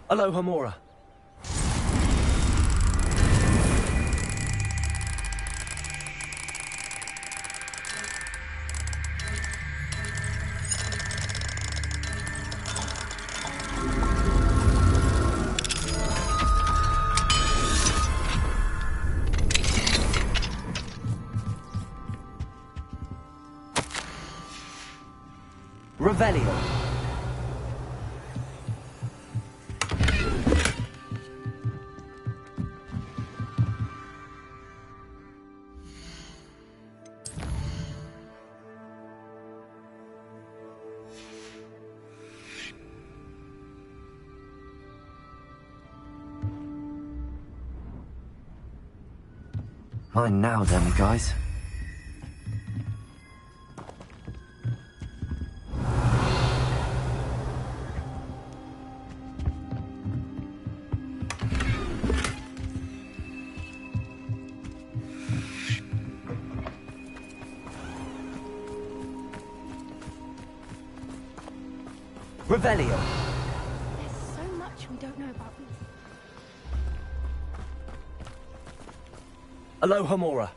Aloha Mora. Revelio. Fine now then, guys. Revelio. There's so much we don't know about them. Aloha Mora.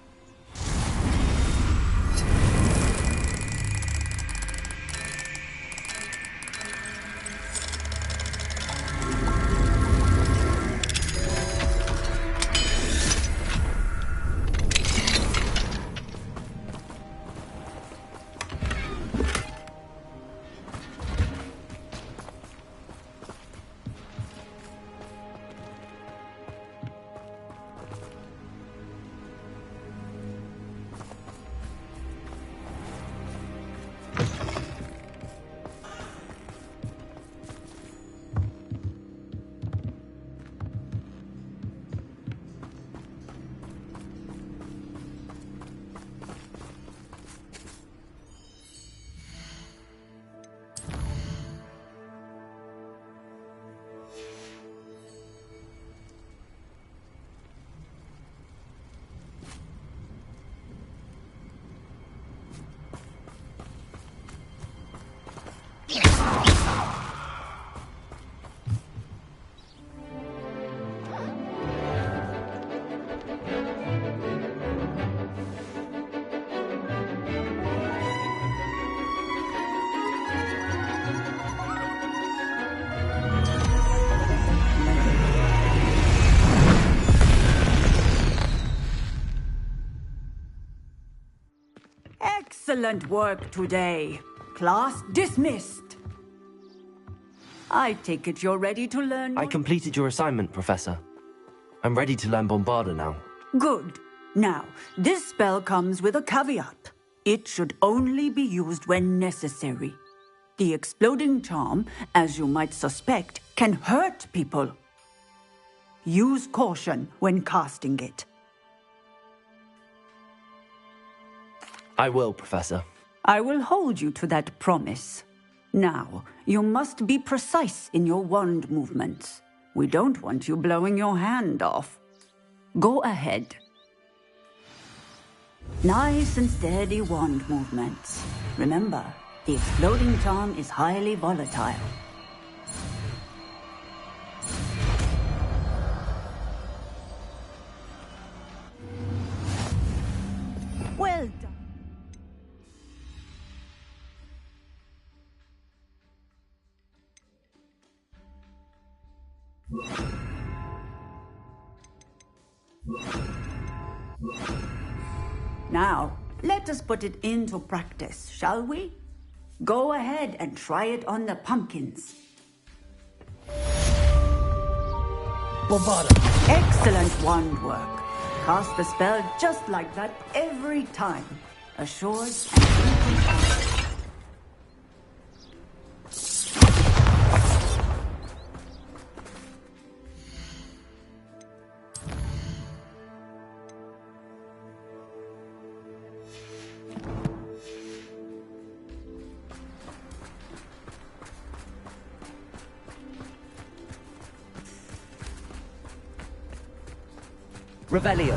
Excellent work today. Class dismissed. I take it you're ready to learn. I completed your assignment, Professor. I'm ready to learn Bombarda now. Good. Now, this spell comes with a caveat. It should only be used when necessary. The exploding charm, as you might suspect, can hurt people. Use caution when casting it. I will, Professor. I will hold you to that promise. Now, you must be precise in your wand movements. We don't want you blowing your hand off. Go ahead. Nice and steady wand movements. Remember, the exploding charm is highly volatile. Well done. Now, let us put it into practice, shall we? Go ahead and try it on the pumpkins. Bombarda. Excellent wand work. Cast the spell just like that every time. Assured and in control. Revelio.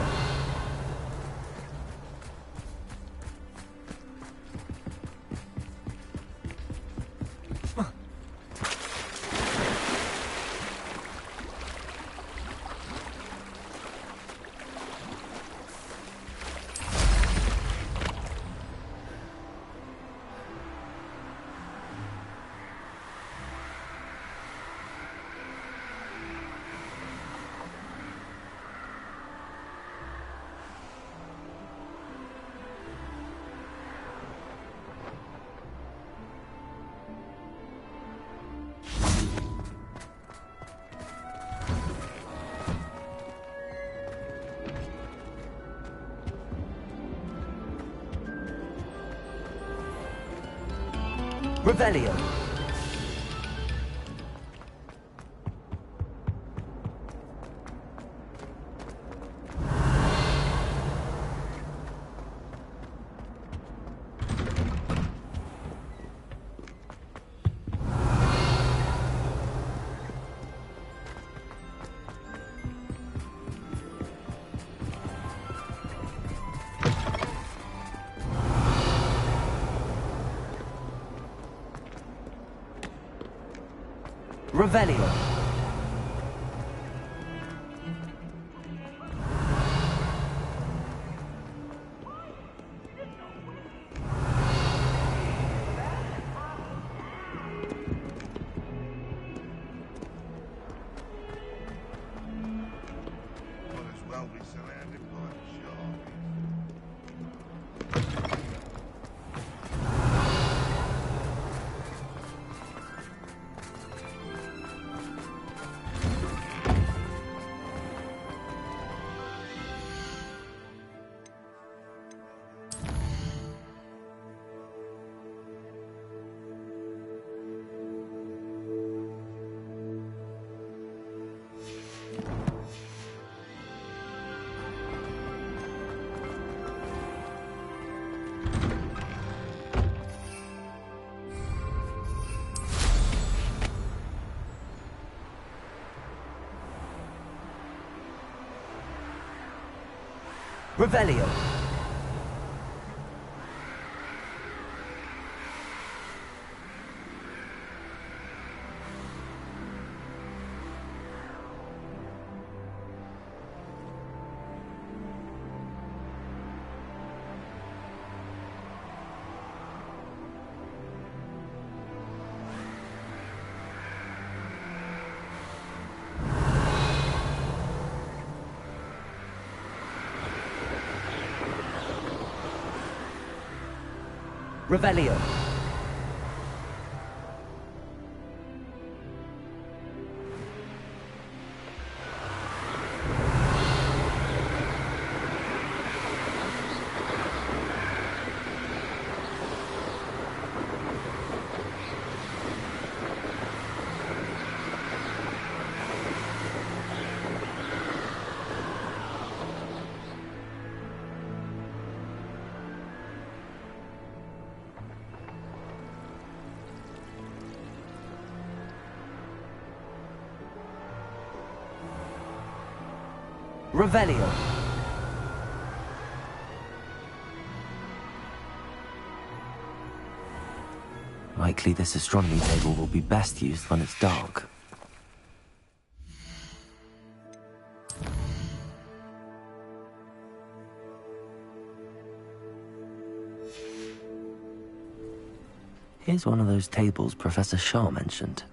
Revelio. Revelio. Might as well be surrounded by sharks. Revelio. Revelio. Revelio. Likely this astronomy table will be best used when it's dark. Here's one of those tables Professor Shaw mentioned.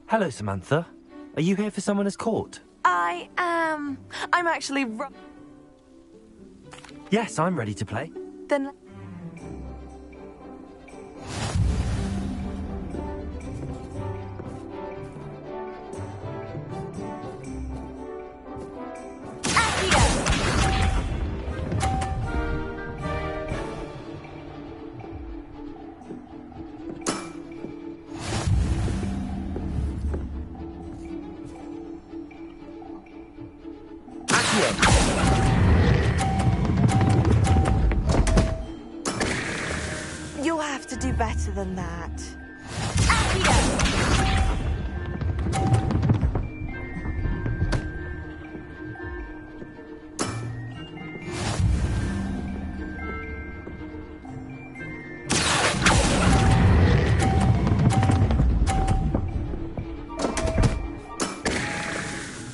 Hello, Samantha. Are you here for Summoner's Court? I am. I'm actually. Yes, I'm ready to play. Then. You'll have to do better than that.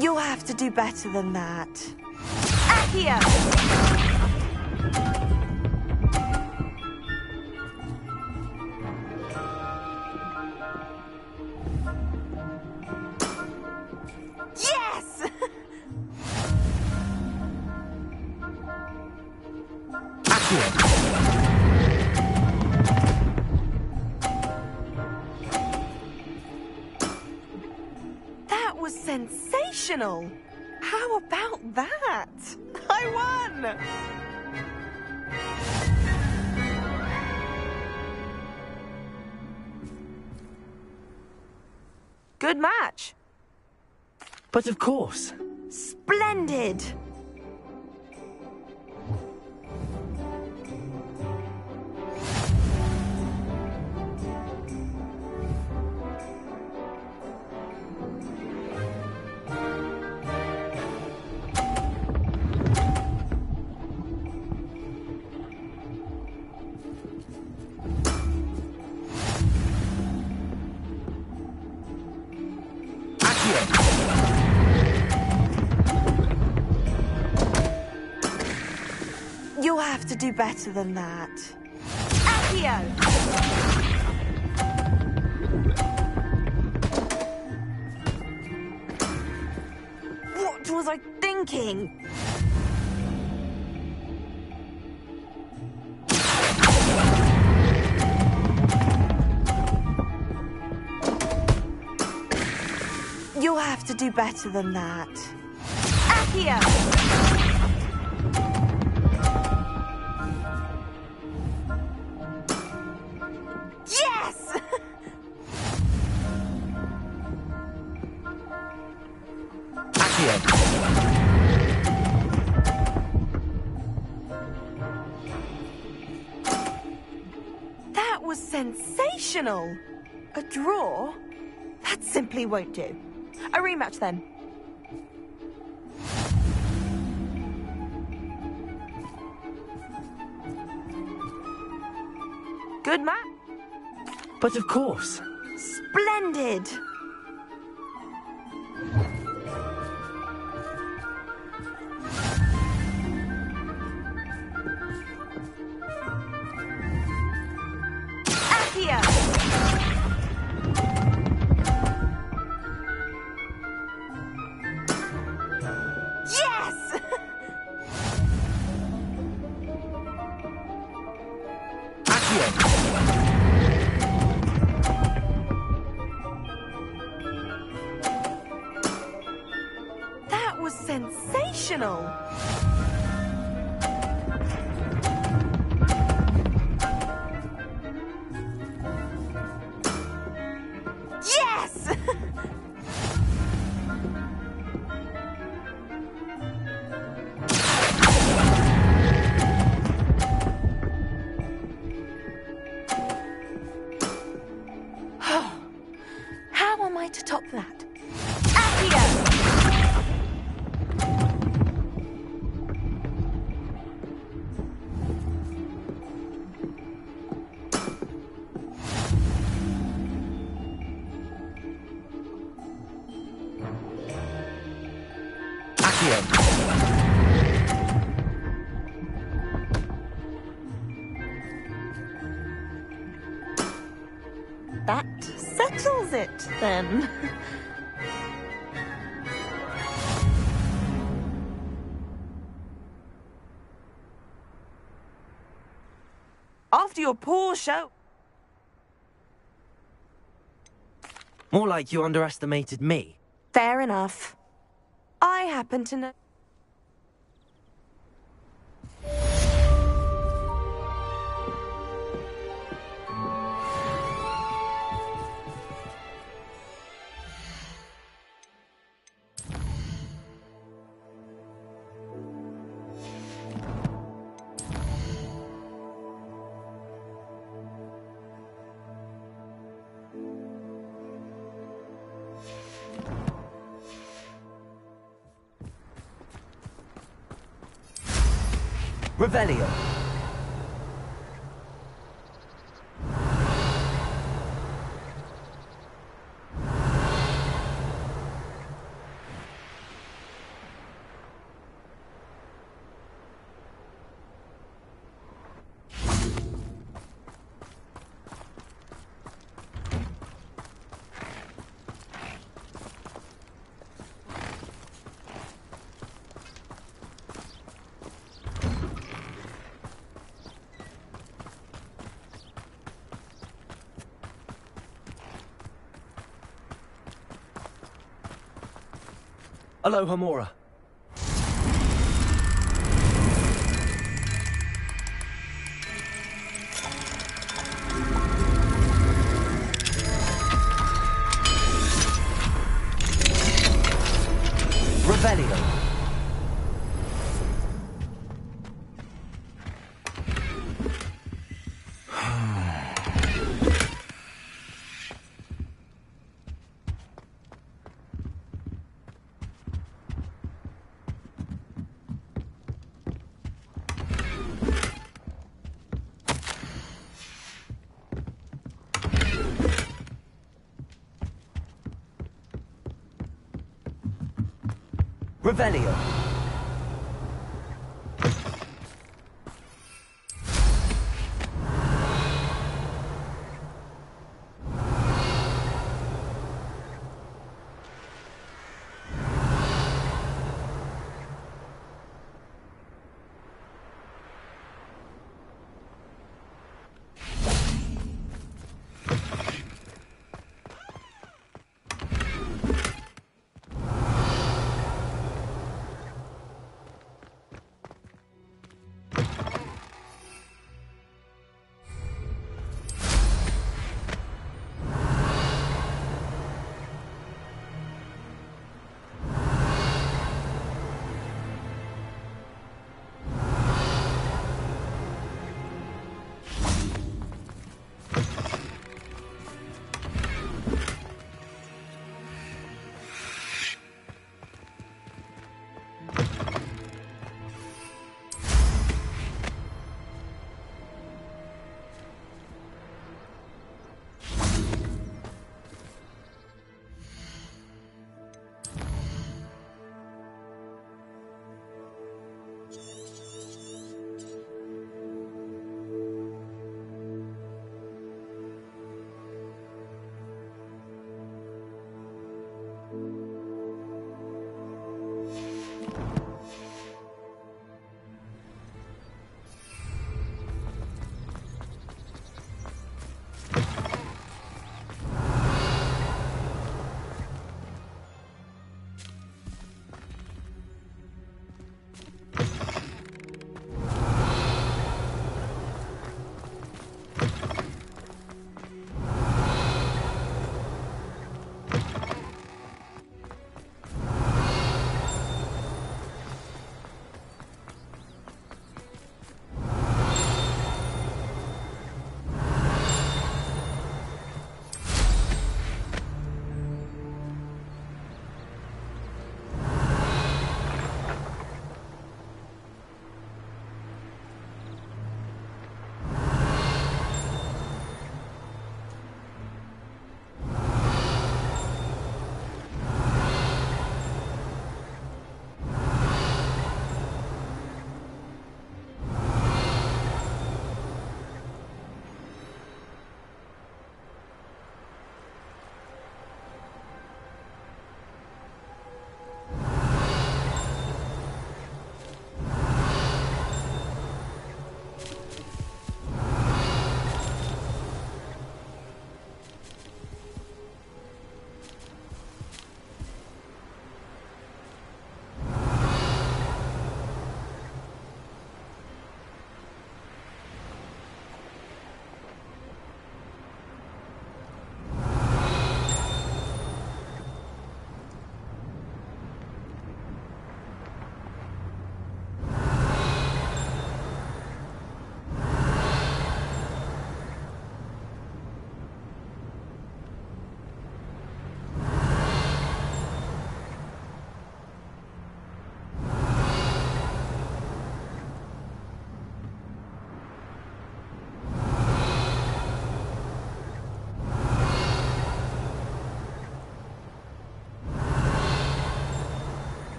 You'll have to do better than that. Accio! Yes! That was sensational! How about that? I won! Good match. But of course. Splendid! You'll have to do better than that. Accio! What was I thinking? You'll have to do better than that. Accio! Yes! That was sensational! A draw? That simply won't do. A rematch then. Good match. But of course. Splendid! Accio! Yes! That was sensational! Yes! How am I to top that? Accio. That settles it, then. After your poor show... More like you underestimated me. Fair enough. I happen to know... Revelio. Aloha Mora. Revelio. Revelio.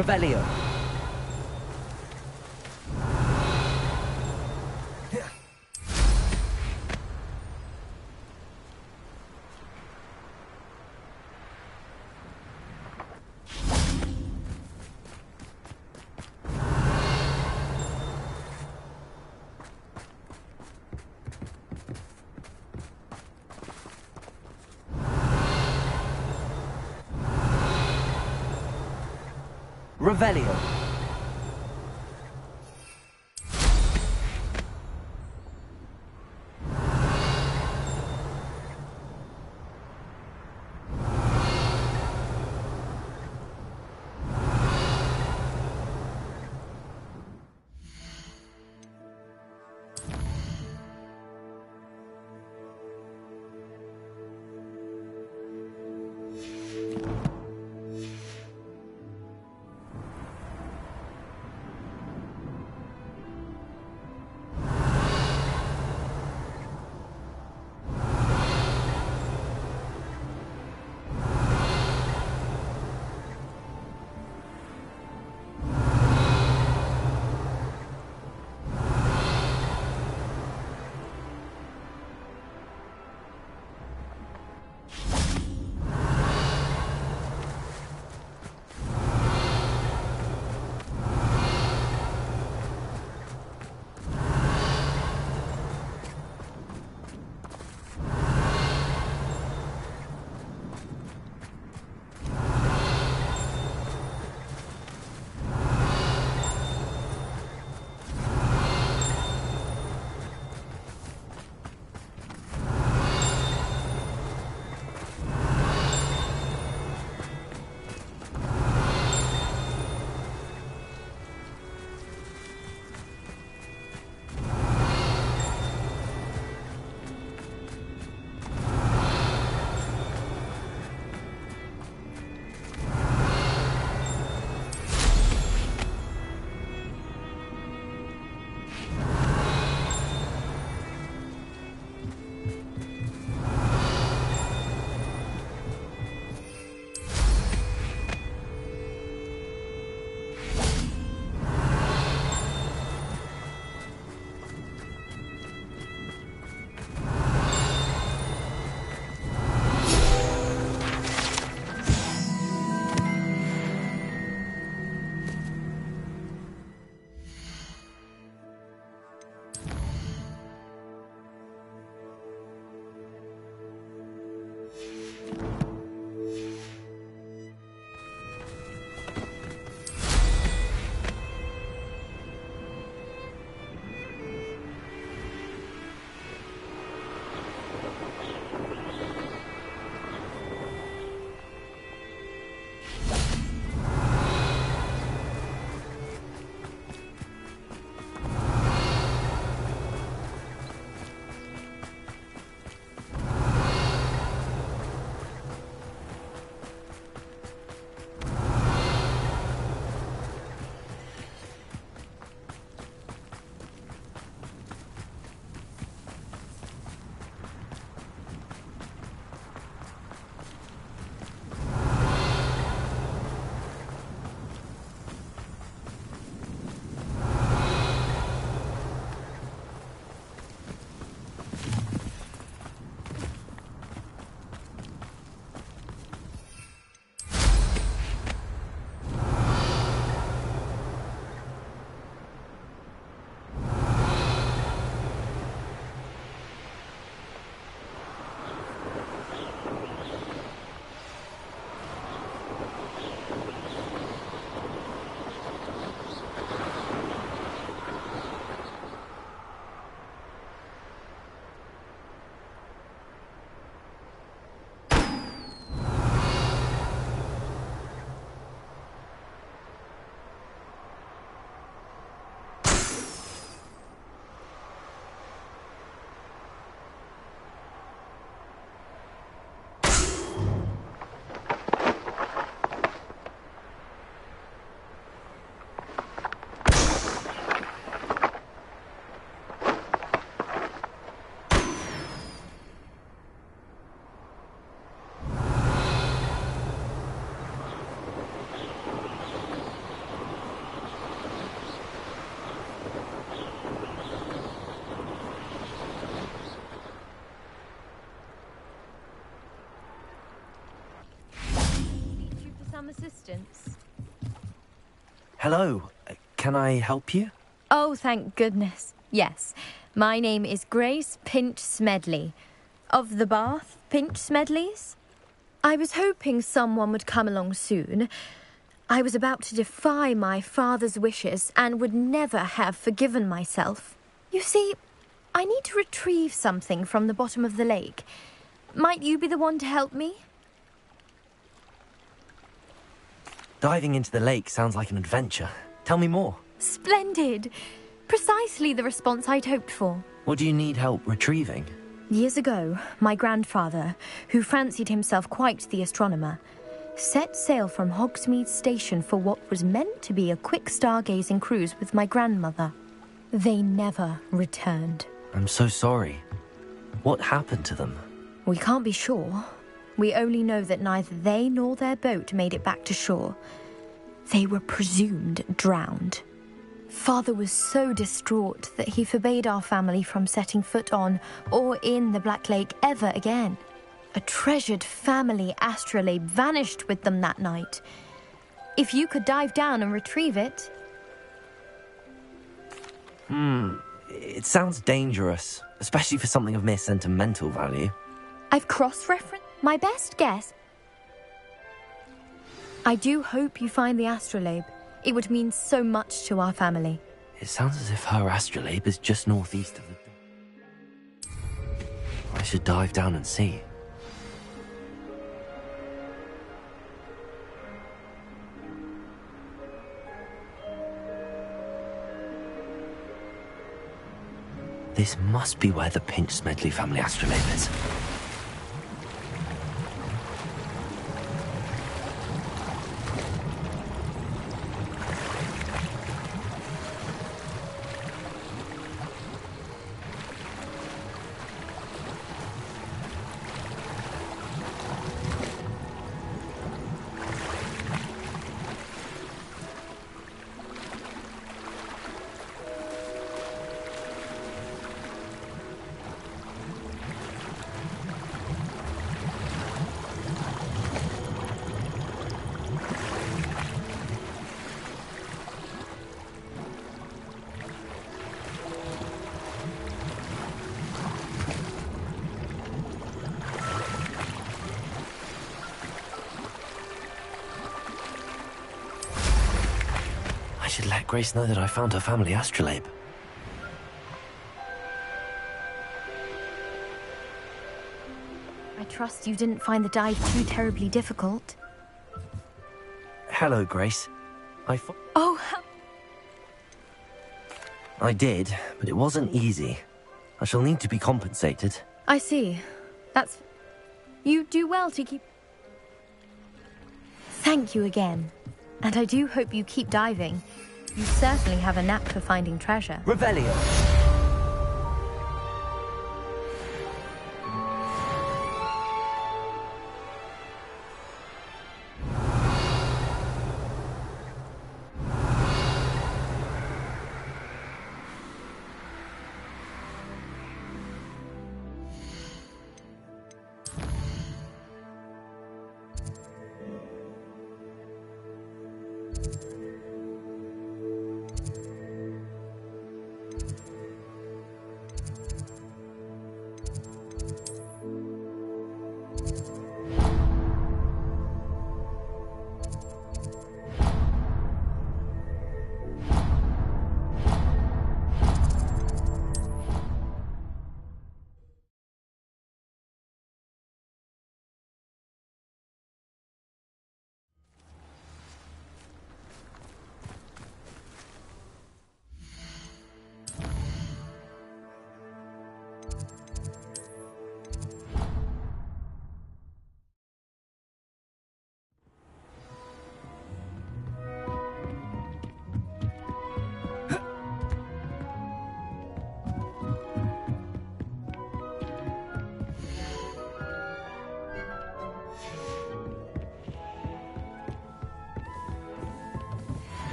Revelio. Revelio. assistance? Hello. Can I help you? Oh, thank goodness. Yes. My name is Grace Pinch Smedley. Of the Bath Pinch Smedleys? I was hoping someone would come along soon. I was about to defy my father's wishes and would never have forgiven myself. You see, I need to retrieve something from the bottom of the lake. Might you be the one to help me? Diving into the lake sounds like an adventure. Tell me more. Splendid! Precisely the response I'd hoped for. What do you need help retrieving? Years ago, my grandfather, who fancied himself quite the astronomer, set sail from Hogsmeade Station for what was meant to be a quick stargazing cruise with my grandmother. They never returned. I'm so sorry. What happened to them? We can't be sure. We only know that neither they nor their boat made it back to shore. They were presumed drowned. Father was so distraught that he forbade our family from setting foot on or in the Black Lake ever again. A treasured family astrolabe vanished with them that night. If you could dive down and retrieve it... It sounds dangerous, especially for something of mere sentimental value. I've cross-referenced my best guess. I do hope you find the astrolabe. It would mean so much to our family. It sounds as if her astrolabe is just northeast of the... I should dive down and see. This must be where the Pinch Smedley family astrolabe is. I should let Grace know that I found her family astrolabe. I trust you didn't find the dive too terribly difficult. Hello, Grace. Oh, how... I did, but it wasn't easy. I shall need to be compensated. I see. That's... You do well to keep... Thank you again. And I do hope you keep diving. You certainly have a knack for finding treasure. Revelio!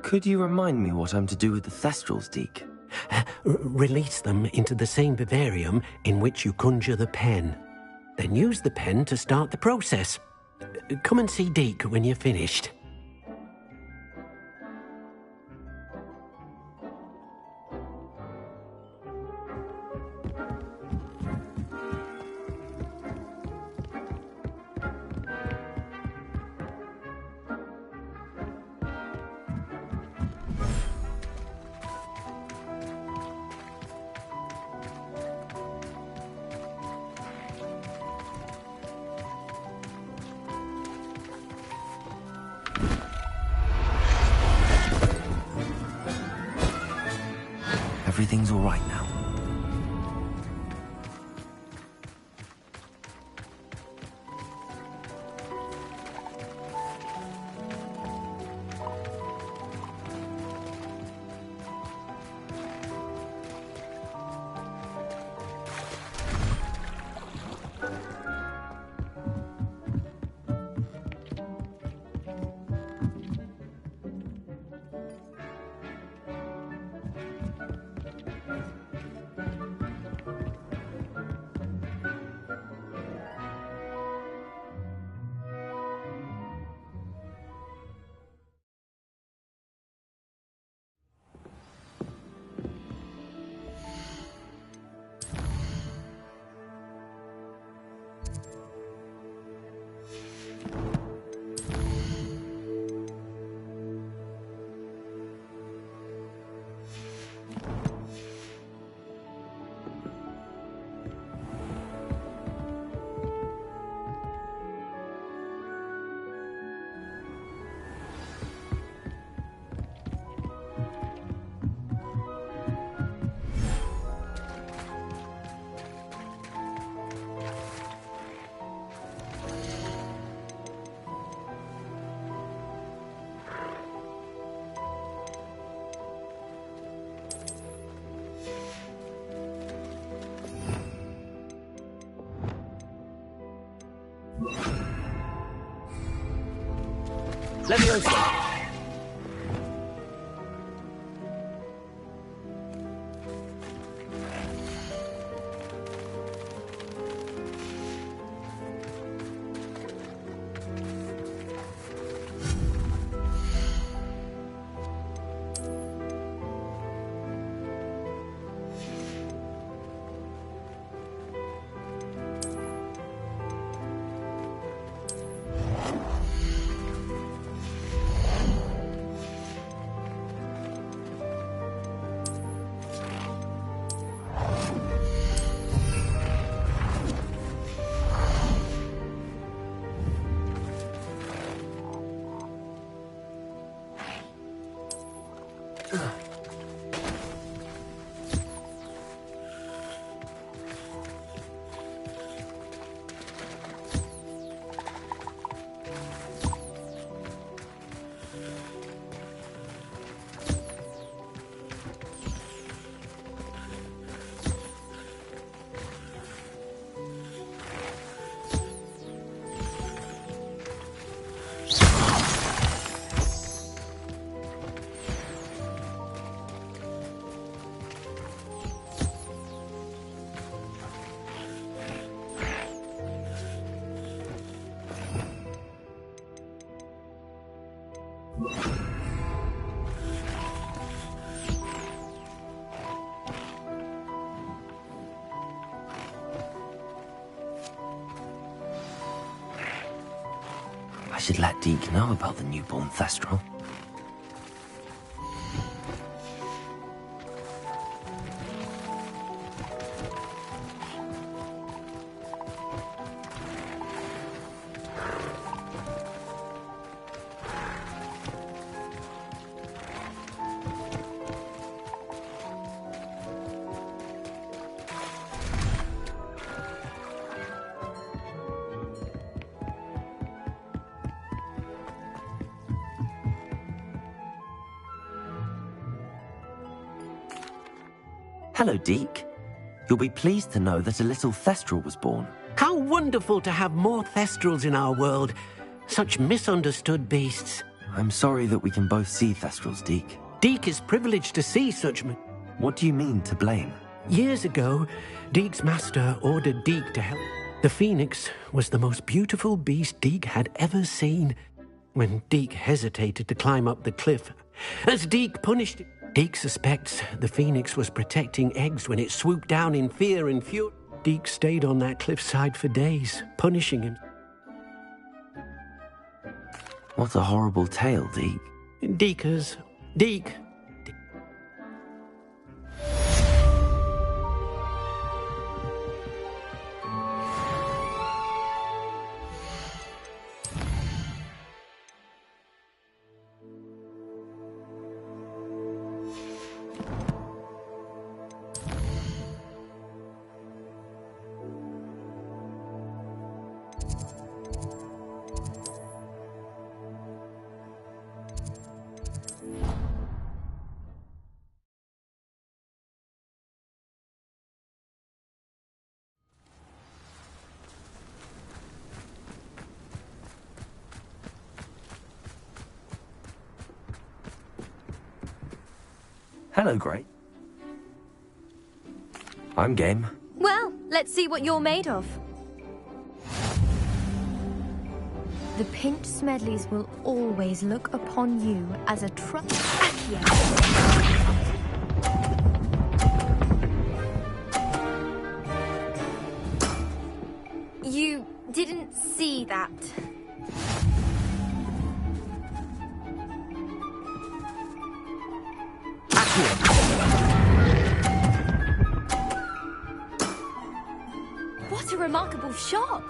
Could you remind me what I'm to do with the Thestrals, Deke? Release them into the same vivarium in which you conjure the pen. Then use the pen to start the process. Come and see Deke when you're finished. Everything's all right now. Leviosa! I should let Deke know about the newborn Thestral. Hello, Deke. You'll be pleased to know that a little Thestral was born. How wonderful to have more Thestrals in our world. Such misunderstood beasts. I'm sorry that we can both see Thestrals, Deke. Deke is privileged to see such... What do you mean, to blame? Years ago, Deke's master ordered Deke to help. The phoenix was the most beautiful beast Deke had ever seen. When Deke hesitated to climb up the cliff, as Deke punished it, Deke suspects the phoenix was protecting eggs when it swooped down in fear and fury. Deke stayed on that cliffside for days, punishing him. What a horrible tale, Deke. Deke. Hello, Gray. I'm game. Well, let's see what you're made of. The Pinch Smedleys will always look upon you as a You didn't see that. What a remarkable shot!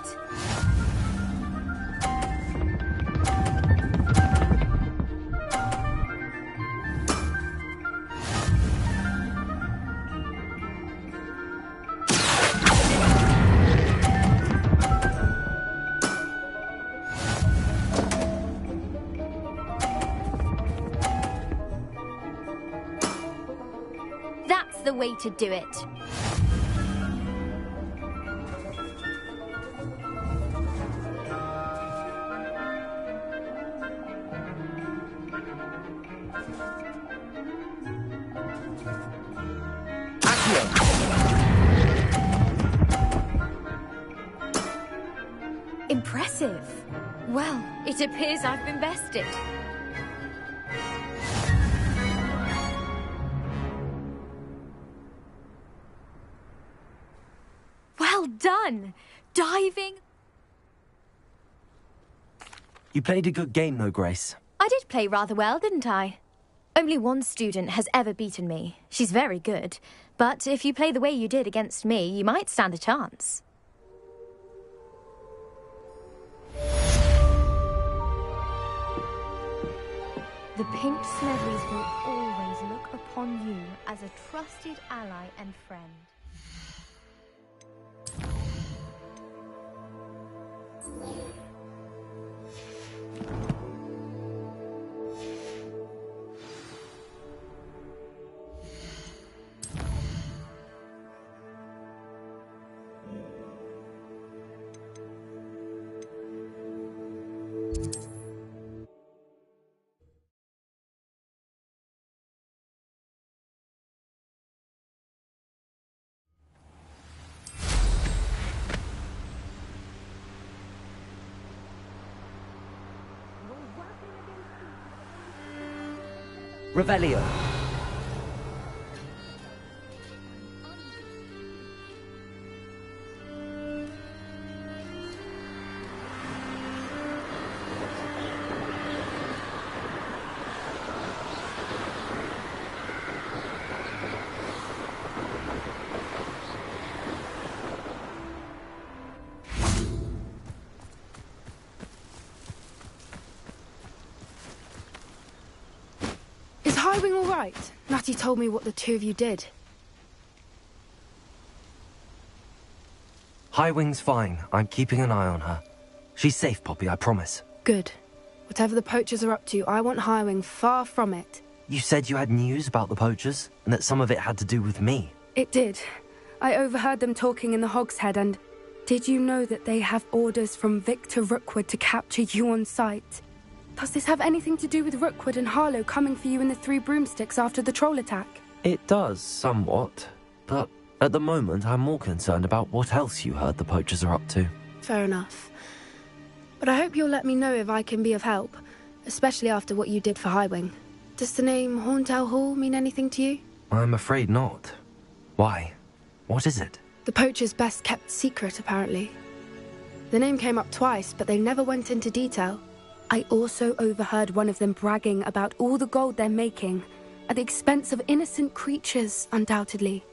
That's the way to do it. Impressive. Well, it appears I've been bested. Well done! Diving... You played a good game, though, Grace. I did play rather well, didn't I? Only one student has ever beaten me. She's very good. But if you play the way you did against me, you might stand a chance. The Pinch Smedleys will always look upon you as a trusted ally and friend. Revelio. Highwing all right? Natty told me what the two of you did. Highwing's fine. I'm keeping an eye on her. She's safe, Poppy, I promise. Good. Whatever the poachers are up to, I want Highwing far from it. You said you had news about the poachers, and that some of it had to do with me. It did. I overheard them talking in the Hogshead, and did you know that they have orders from Victor Rookwood to capture you on sight? Does this have anything to do with Rookwood and Harlow coming for you in the Three Broomsticks after the troll attack? It does, somewhat. But at the moment, I'm more concerned about what else you heard the poachers are up to. Fair enough. But I hope you'll let me know if I can be of help, especially after what you did for Highwing. Does the name Horntail Hall mean anything to you? I'm afraid not. Why? What is it? The poachers' best kept secret, apparently. The name came up twice, but they never went into detail. I also overheard one of them bragging about all the gold they're making, at the expense of innocent creatures, undoubtedly.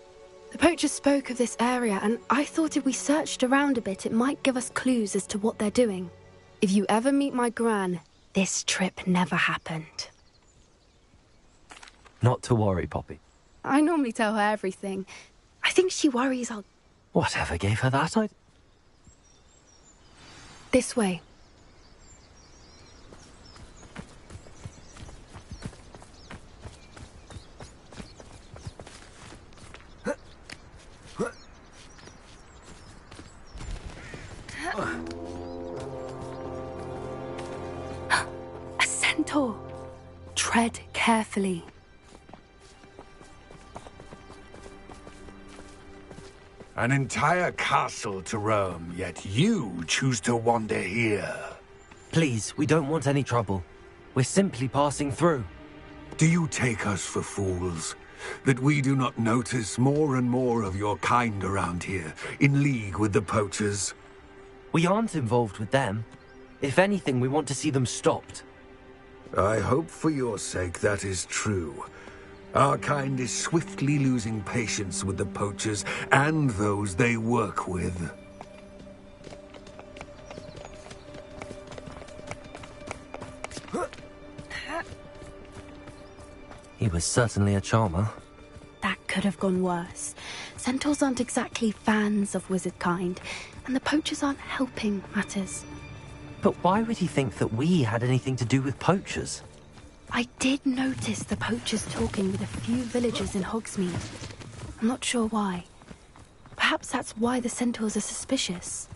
The poachers spoke of this area, and I thought if we searched around a bit, it might give us clues as to what they're doing. If you ever meet my gran, this trip never happened. Not to worry, Poppy. I normally tell her everything. I think she worries I'll... Whatever gave her that idea? This way. A centaur. Tread carefully. An entire castle to roam, yet you choose to wander here. Please, we don't want any trouble. We're simply passing through. Do you take us for fools? That we do not notice more and more of your kind around here, in league with the poachers? We aren't involved with them. If anything, we want to see them stopped. I hope for your sake that is true. Our kind is swiftly losing patience with the poachers and those they work with. He was certainly a charmer. That could have gone worse. Centaurs aren't exactly fans of wizard kind, and the poachers aren't helping matters. But why would he think that we had anything to do with poachers? I did notice the poachers talking with a few villagers in Hogsmeade. I'm not sure why. Perhaps that's why the centaurs are suspicious.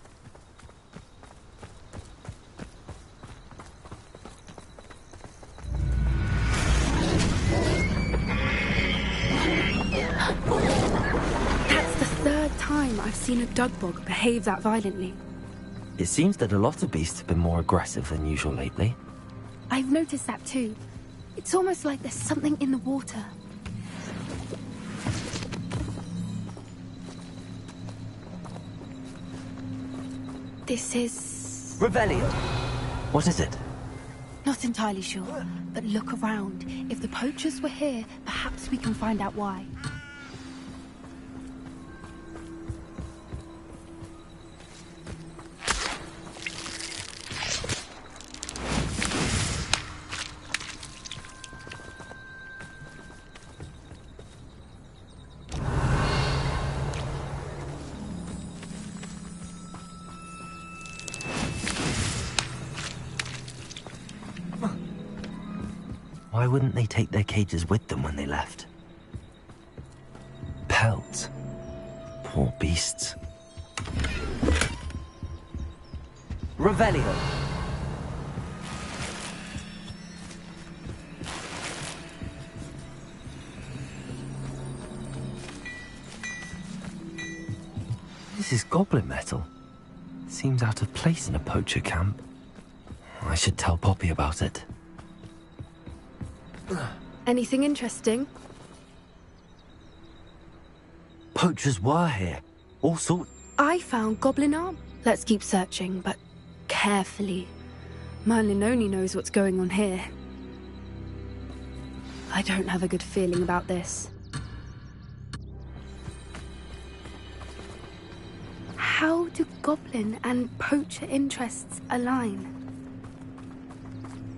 That's the third time I've seen a dugbog behave that violently. It seems that a lot of beasts have been more aggressive than usual lately. I've noticed that too. It's almost like there's something in the water. This is... Revelio! What is it? Not entirely sure, but look around. If the poachers were here, perhaps we can find out why. Why wouldn't they take their cages with them when they left? Pelts. Poor beasts. Revelio! This is goblin metal. Seems out of place in a poacher camp. I should tell Poppy about it. Anything interesting? Poachers were here. All sorts. I found goblin arm. Let's keep searching, but carefully. Merlin only knows what's going on here. I don't have a good feeling about this. How do goblin and poacher interests align?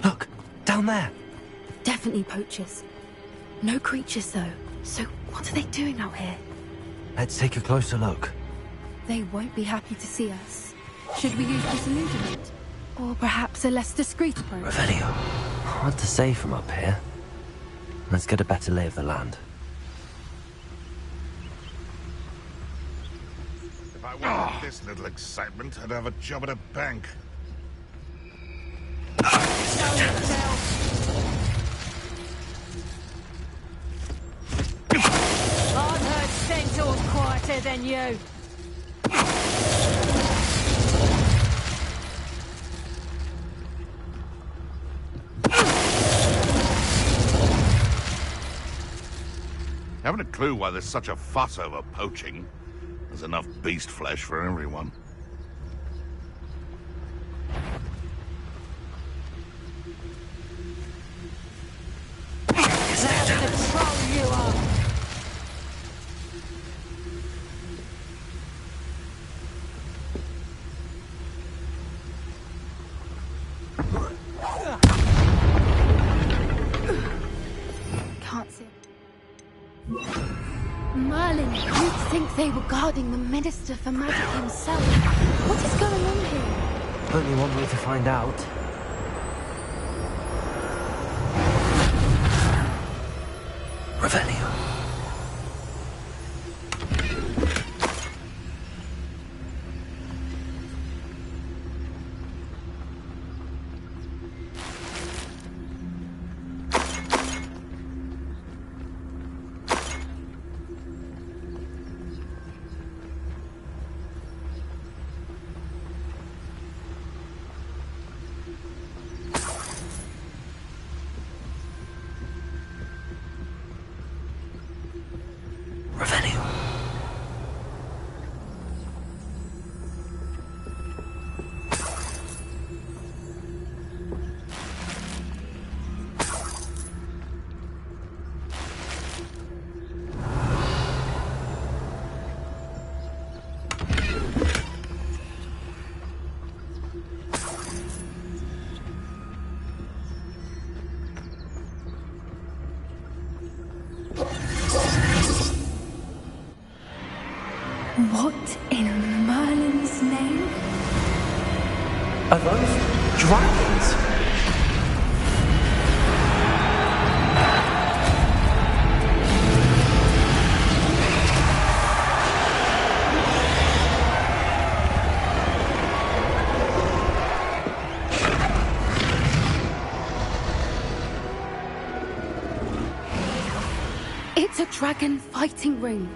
Look, down there. Definitely poachers. No creatures, though. So what are they doing out here? Let's take a closer look. They won't be happy to see us. Should we use disillusionment? Or perhaps a less discreet approach? Revelio. Hard to say from up here. Let's get a better lay of the land. If I wanted this little excitement, I'd have a job at a bank. I've heard centaurs quieter than you. Haven't a clue why there's such a fuss over poaching. There's enough beast flesh for everyone. That's the troll you are. Can't see. Merlin, you'd think they were guarding the Minister for Magic himself. What is going on here? Only one way to find out. Revelio. What in Merlin's name? Are those dragons? It's a dragon fighting ring.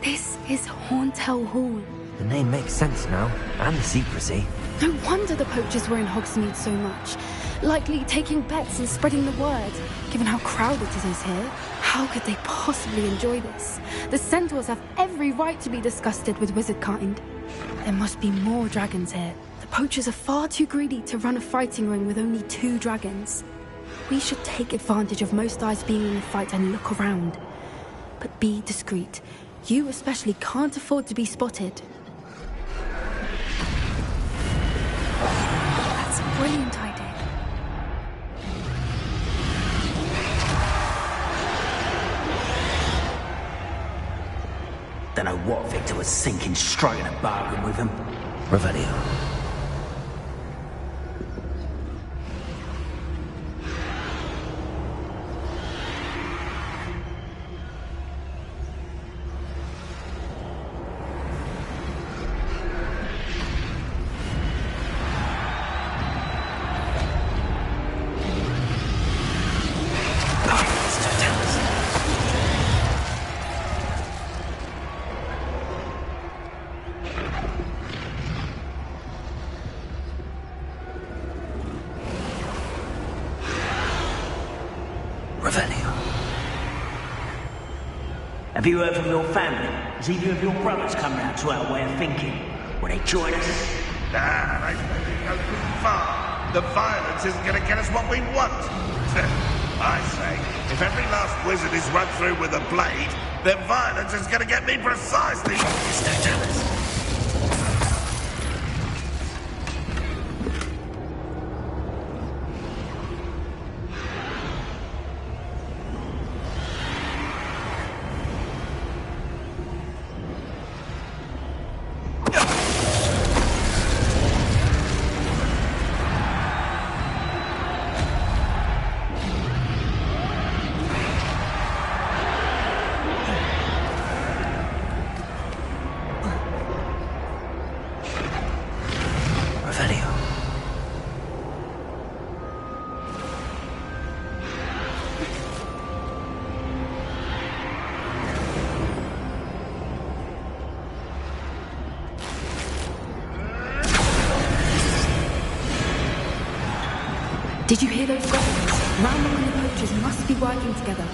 This is Horntail Hall. The name makes sense now, and the secrecy. No wonder the poachers were in Hogsmeade so much. Likely taking bets and spreading the word. Given how crowded it is here, how could they possibly enjoy this? The centaurs have every right to be disgusted with wizard kind. There must be more dragons here. The poachers are far too greedy to run a fighting ring with only 2 dragons. We should take advantage of most eyes being in the fight and look around. But be discreet. You especially can't afford to be spotted. That's a brilliant idea. Don't know what Victor was thinking, striking a bargain with him. Revelio. Have you heard from your family? Has either of your brothers come round to our way of thinking? Will they join us? Nah, I think we go too far. The violence isn't going to get us what we want. I say, if every last wizard is run through with a blade, then violence is going to get me precisely what Mr. Dallas. Did you hear those goblins? Randall and the poachers must be working together.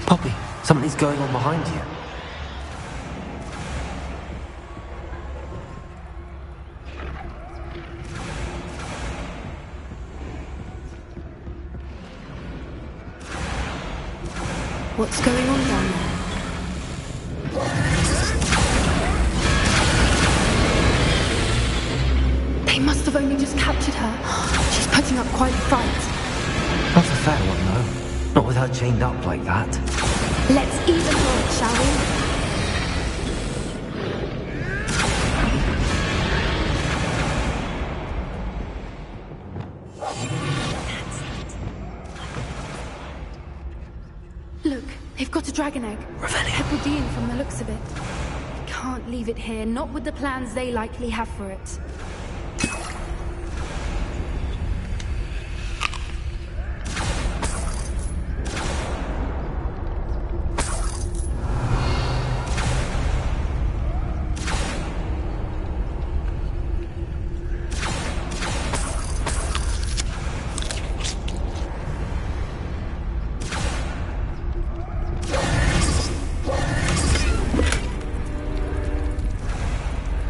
Poppy, something's going on behind you. What's going on down there? They must have only just captured her. She's putting up quite a fight. Not a fair one, though. Not with her chained up like that. Let's even her it, shall we? Look, they've got a dragon egg. Hebridean from the looks of it. Can't leave it here, not with the plans they likely have for it.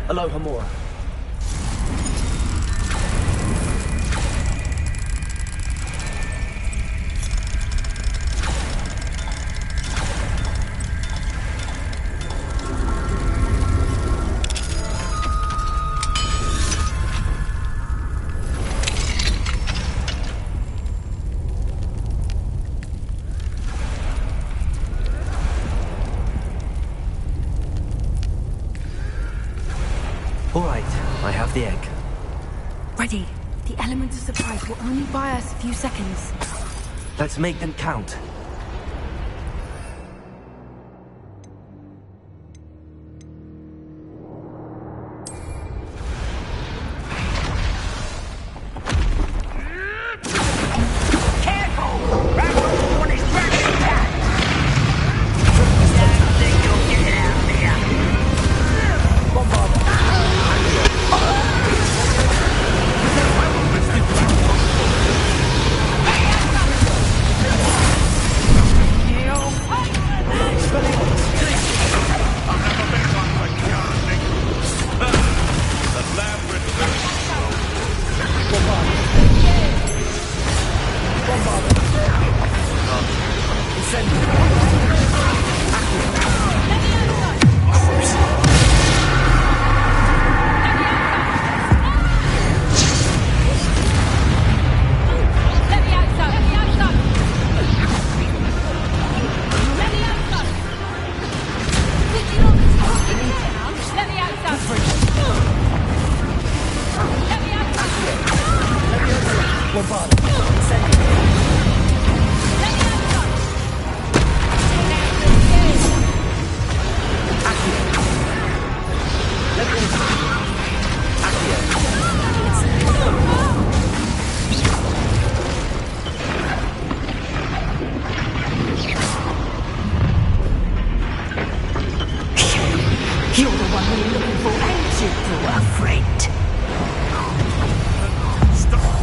Hello, Hamura. All right, I have the egg. Ready. The element of surprise will only buy us a few seconds. Let's make them count. You're the one we're looking for, ain't you, poor friend? Stop!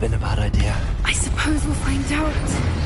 have been a bad idea. I suppose we'll find out.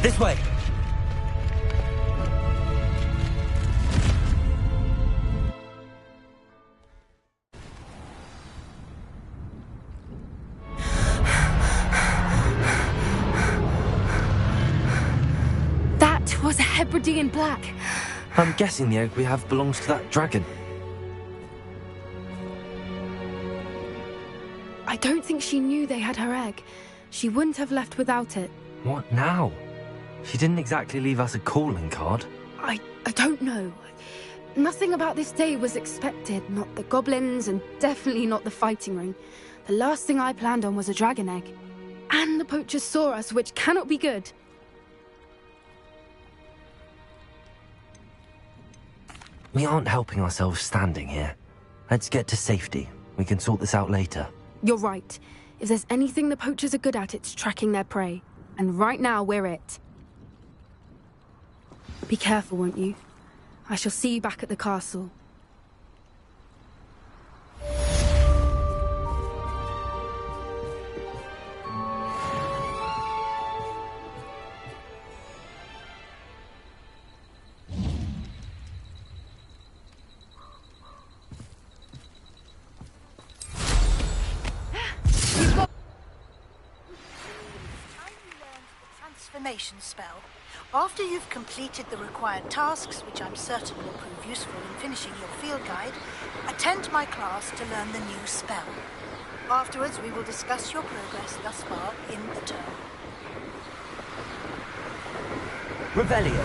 This way! That was a Hebridean black. I'm guessing the egg we have belongs to that dragon. I don't think she knew they had her egg. She wouldn't have left without it. What now? She didn't exactly leave us a calling card. I don't know. Nothing about this day was expected. Not the goblins, and definitely not the fighting ring. The last thing I planned on was a dragon egg. And the poachers saw us, which cannot be good. We aren't helping ourselves standing here. Let's get to safety. We can sort this out later. You're right. If there's anything the poachers are good at, it's tracking their prey. And right now, we're it. Be careful, won't you? I shall see you back at the castle. Transformation spell. After you've completed the required tasks, which I'm certain will prove useful in finishing your field guide, attend my class to learn the new spell. Afterwards, we will discuss your progress thus far in the term. Revelio.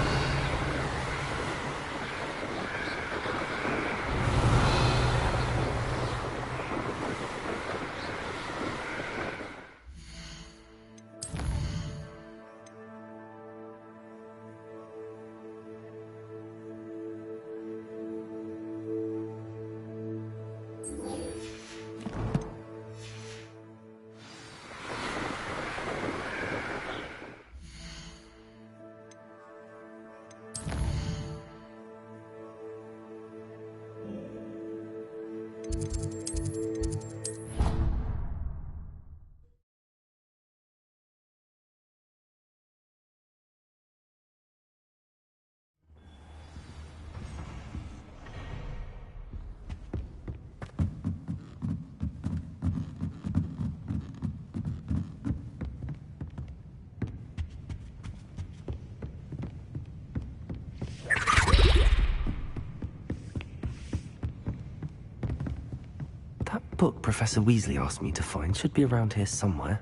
That book Professor Weasley asked me to find should be around here somewhere.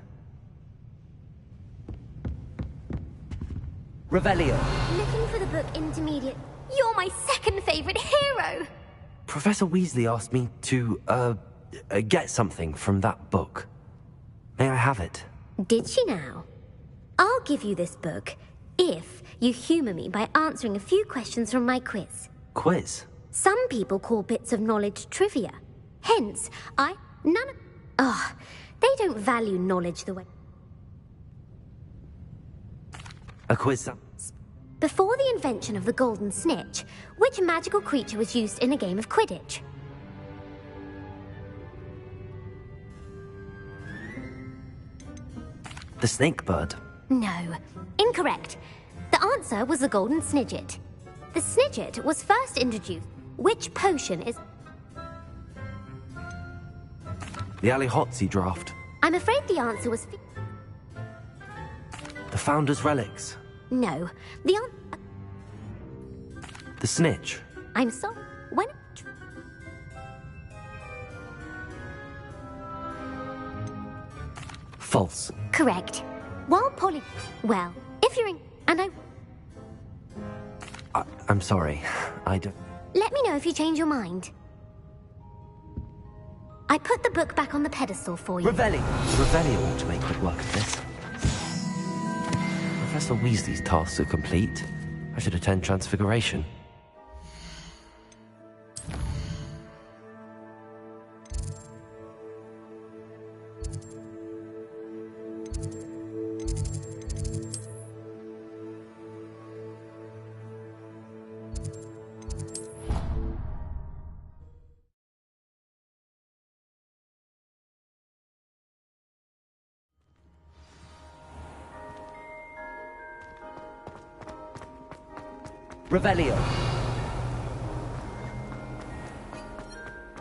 Revelio. Looking for the book Intermediate. You're my second favorite hero! Professor Weasley asked me to, get something from that book. May I have it? Did she now? I'll give you this book if you humor me by answering a few questions from my quiz. Quiz? Some people call bits of knowledge trivia. Hence, they don't value knowledge the way... A quiz? Before the invention of the golden snitch, which magical creature was used in a game of Quidditch? The snake bird? No. Incorrect. The answer was the golden snidget. The snidget was first introduced. Which potion is... The Allihotzi draft. I'm afraid the answer was... Founder's relics. No. The snitch. I'm sorry. When... False. Correct. While Polly... Well, if you're in... And I'm sorry. I don't... Let me know if you change your mind. I put the book back on the pedestal for you. Revelio ought to make quick work of this. Professor Weasley's tasks are complete. I should attend Transfiguration. Revelio.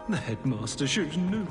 The headmaster should know.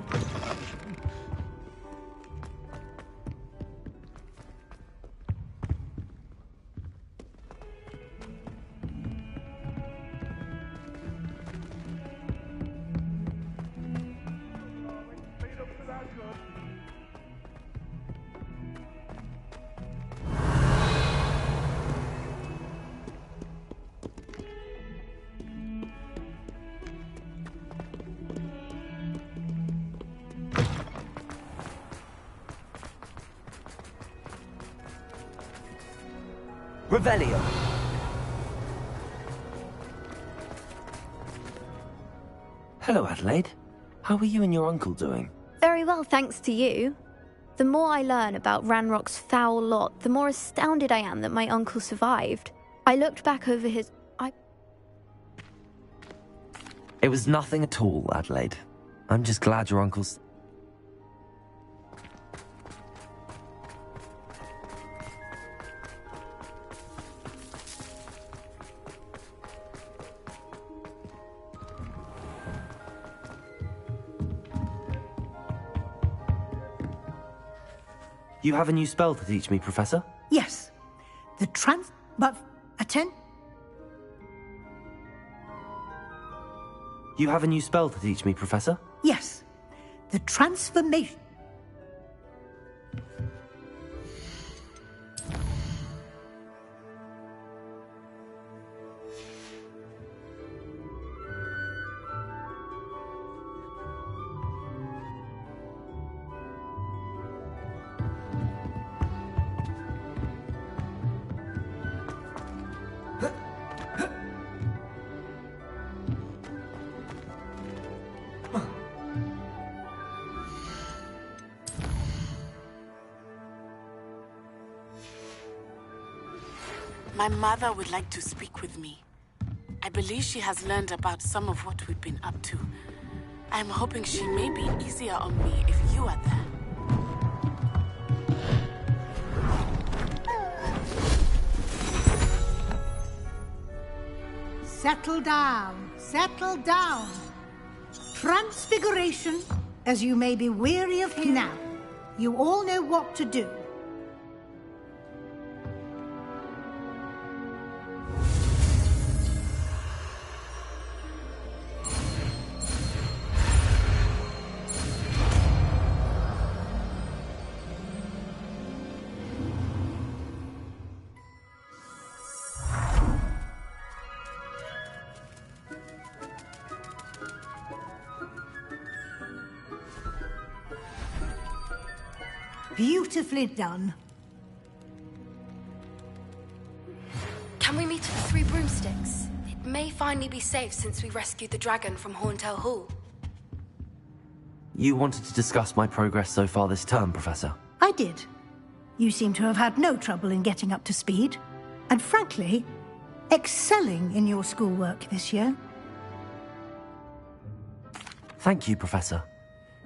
Revelio. Hello, Adelaide. How are you and your uncle doing? Very well, thanks to you. The more I learn about Ranrock's foul lot, the more astounded I am that my uncle survived. I looked back over his... It was nothing at all, Adelaide. I'm just glad your uncle's... You have a new spell to teach me, Professor? Yes. But attend. You have a new spell to teach me, Professor? Yes. The transformation. My mother would like to speak with me. I believe she has learned about some of what we've been up to. I'm hoping she may be easier on me if you are there. Settle down. Settle down. Transfiguration, as you may be weary of him now. You all know what to do. Beautifully done. Can we meet at the Three Broomsticks? It may finally be safe since we rescued the dragon from Horntail Hall. You wanted to discuss my progress so far this term, Professor? I did. You seem to have had no trouble in getting up to speed. And frankly, excelling in your schoolwork this year. Thank you, Professor.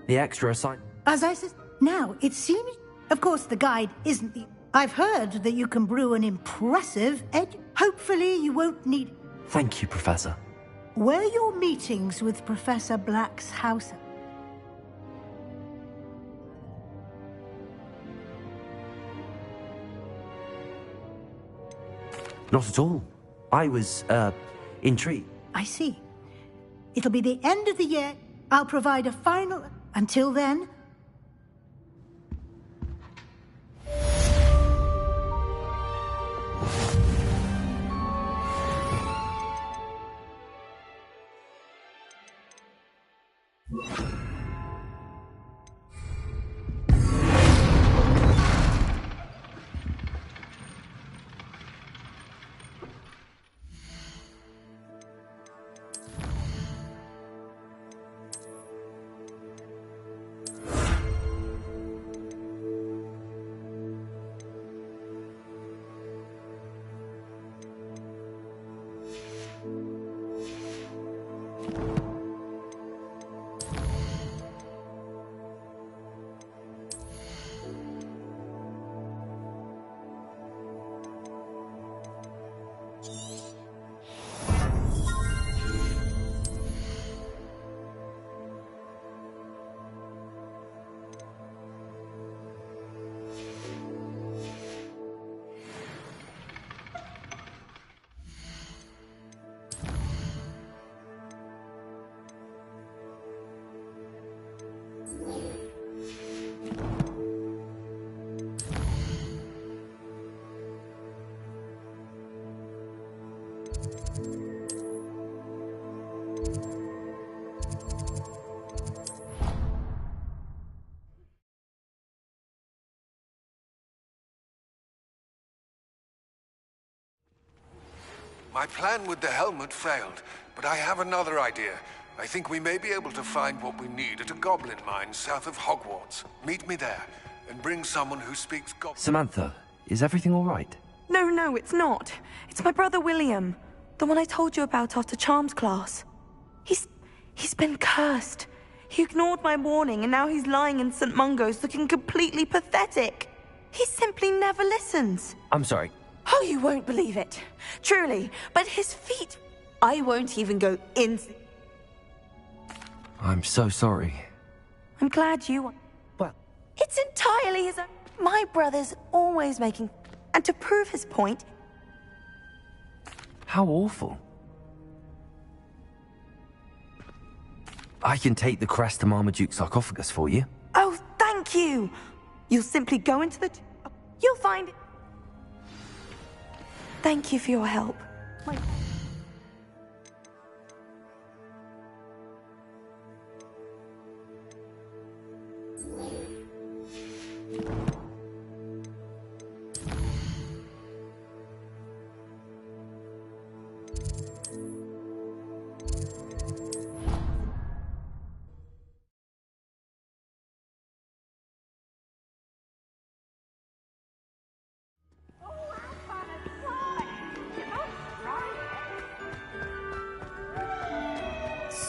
The extra assignment... As I said, now, it seems... Of course, the guide isn't the... I've heard that you can brew an impressive Hopefully you won't need... Thank you, Professor. Were your meetings with Professor Black's house... Not at all. I was, intrigued. I see. It'll be the end of the year. I'll provide a final... Until then... My plan with the helmet failed, but I have another idea. I think we may be able to find what we need at a goblin mine south of Hogwarts. Meet me there, and bring someone who speaks goblin. Samantha, is everything all right? No, it's not. It's my brother William. The one I told you about after Charms class. He's been cursed. He ignored my warning, and now he's lying in St. Mungo's looking completely pathetic. He simply never listens. I'm sorry. Oh, you won't believe it. Truly. But his feet... I won't even go in... I'm so sorry. I'm glad you... Well... It's entirely his own... My brother's always making... And to prove his point... How awful. I can take the crest to Marmaduke's sarcophagus for you. Oh, thank you! You'll simply go into the... You'll find it... Thank you for your help.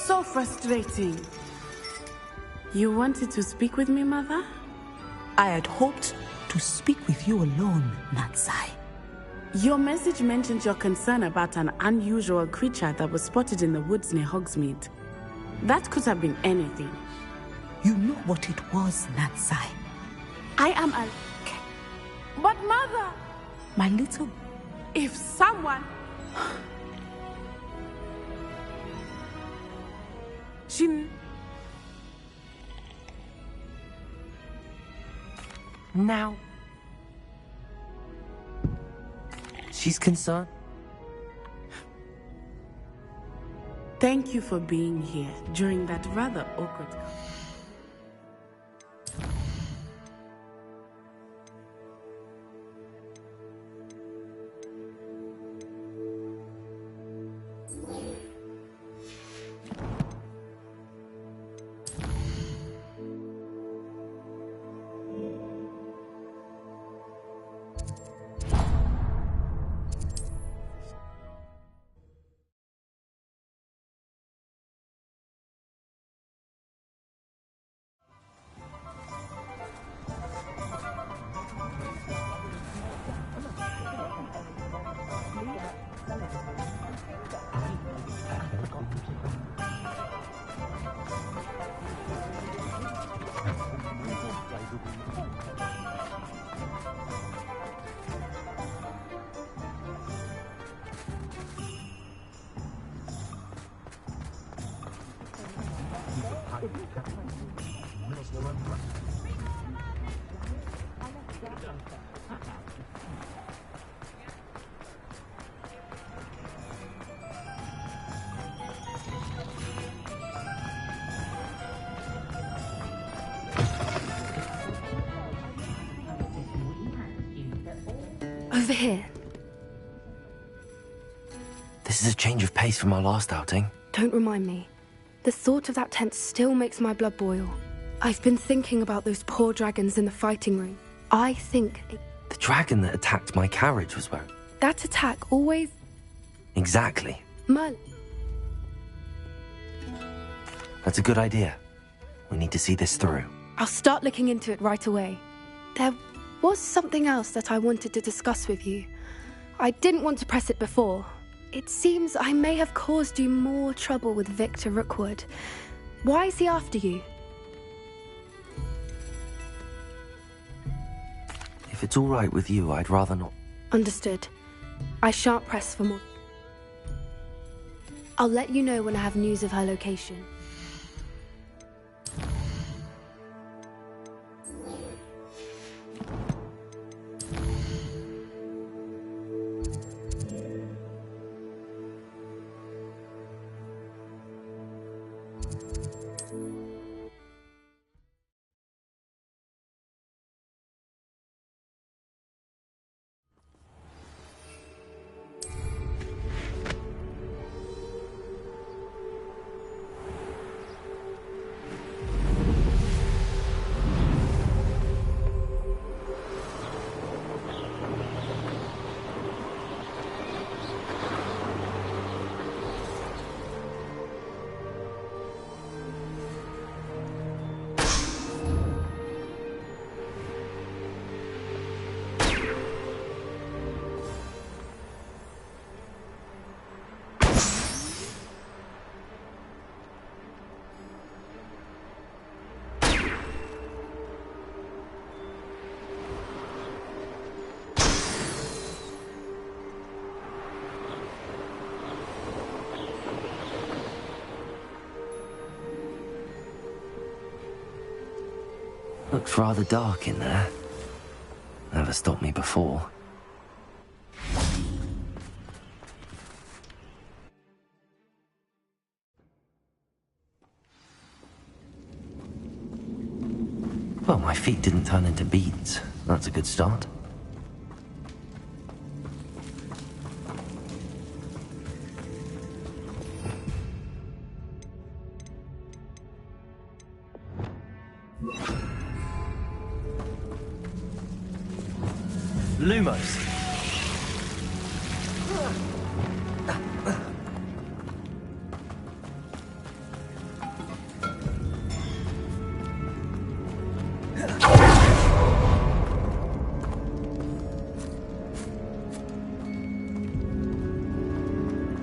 So frustrating. You wanted to speak with me, Mother? I had hoped to speak with you alone, Natsai. Your message mentioned your concern about an unusual creature that was spotted in the woods near Hogsmeade. That could have been anything. You know what it was, Natsai. I am a... But Mother! My little... If someone... She... Now... She's concerned. Thank you for being here during that rather awkward... Over here. This is a change of pace from our last outing. Don't remind me. The thought of that tent still makes my blood boil. I've been thinking about those poor dragons in the fighting ring. I think... The dragon that attacked my carriage was where... That attack always... Exactly. Merlin. That's a good idea. We need to see this through. I'll start looking into it right away. There was something else that I wanted to discuss with you. I didn't want to press it before. It seems I may have caused you more trouble with Victor Rookwood. Why is he after you? If it's all right with you, I'd rather not... Understood. I shan't press for more. I'll let you know when I have news of her location. Looks rather dark in there. Never stopped me before. Well, my feet didn't turn into beads. That's a good start. Lumos.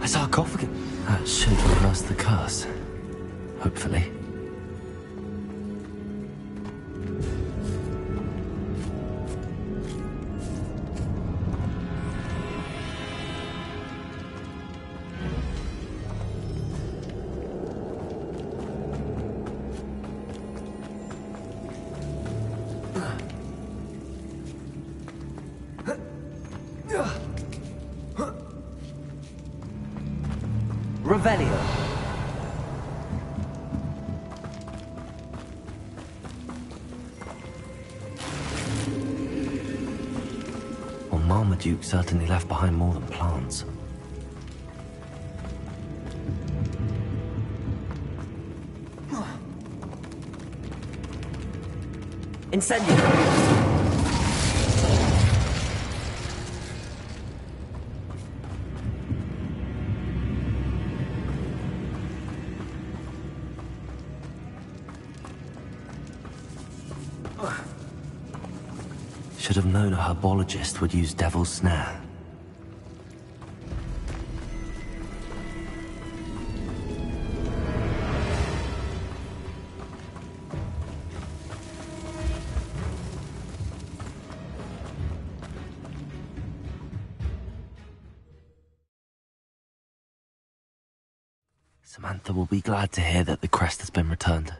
A sarcophagus. That should reverse the curse. Hopefully. Revelio. Well, Marmaduke certainly left behind more than plants. Incendio. Should have known a herbologist would use Devil's Snare. Samantha will be glad to hear that the crest has been returned.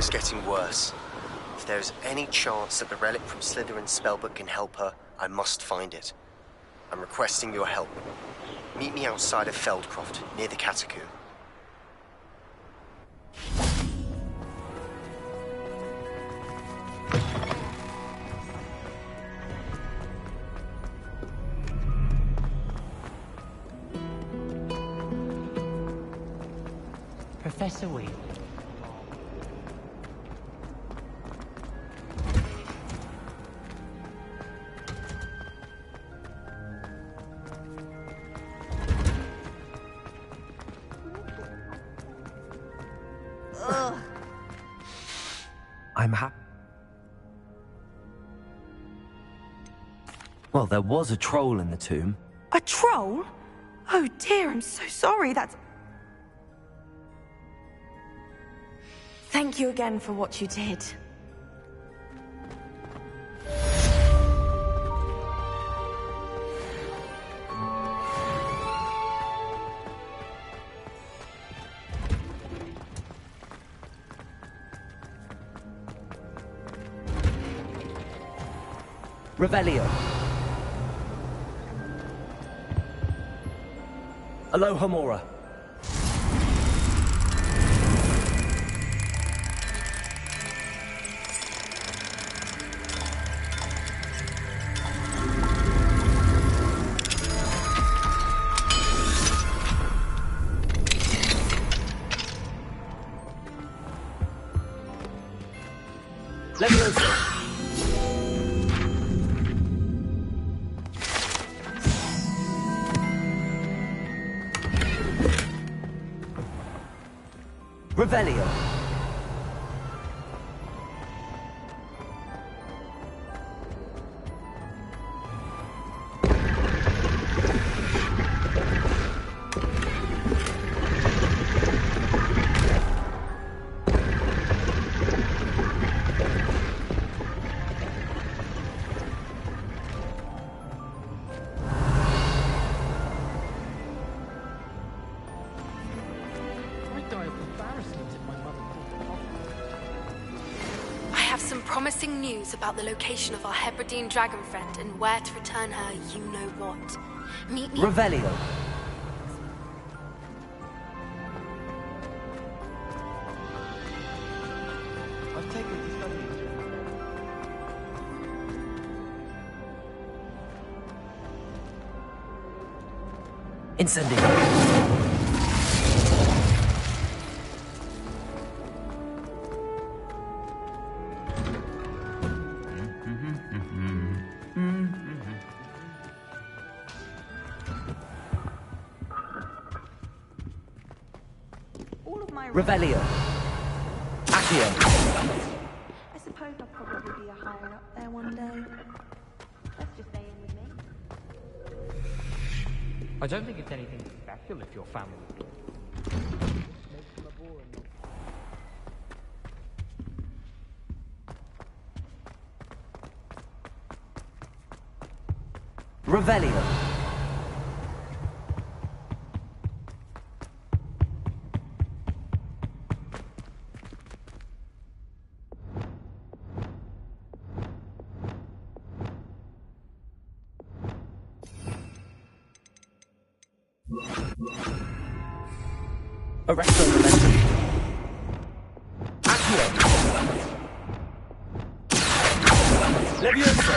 is getting worse. If there is any chance that the relic from Slytherin's spellbook can help her, I must find it. I'm requesting your help. Meet me outside of Feldcroft, near the Catacomb. Professor Weasley. I'm happy. Well, there was a troll in the tomb. A troll? Oh dear, I'm so sorry. That's... Thank you again for what you did. Revelio. Aloha Mora. Leviosa. Revelio. Promising news about the location of our Hebridean dragon friend and where to return her you-know-what. Meet me... Revelio. I've taken to study. Incendio. Revelio. Accio. I suppose I'll probably be a higher up there one day. Let's just stay in with me. I don't think it's anything special if your family Revelio. Erecto momentum. Accio. Levioso.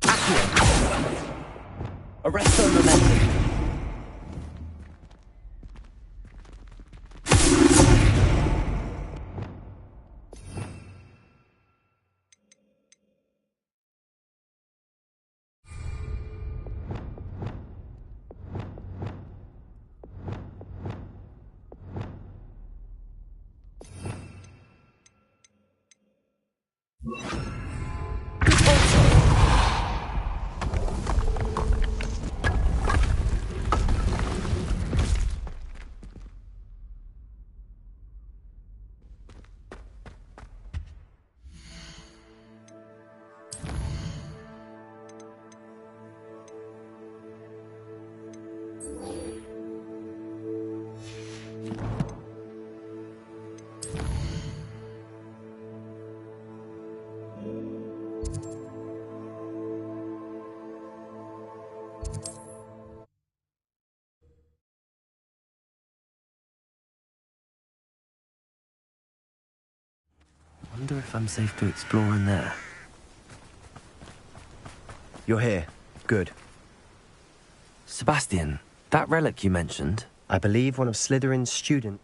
Accio. Arresto momentum. Wonder if I'm safe to explore in there. You're here. Good. Sebastian, that relic you mentioned... I believe one of Slytherin's students.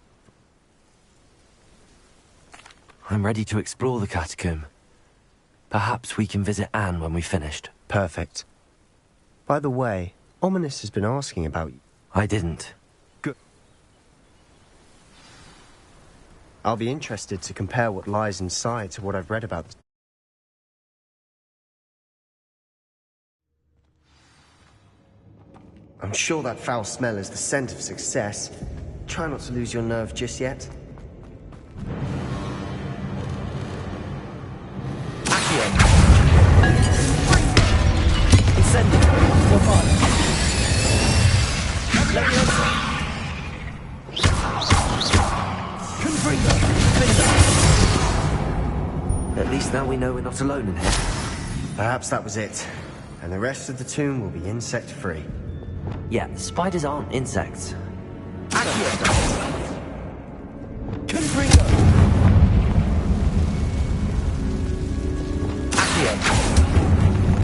I'm ready to explore the catacomb. Perhaps we can visit Anne when we've finished. Perfect. By the way, Ominous has been asking about you. I didn't. Good. I'll be interested to compare what lies inside to what I've read about. I'm sure that foul smell is the scent of success. Try not to lose your nerve just yet. At least now we know we're not alone in here. Perhaps that was it. And the rest of the tomb will be insect-free. Yeah, spiders aren't insects.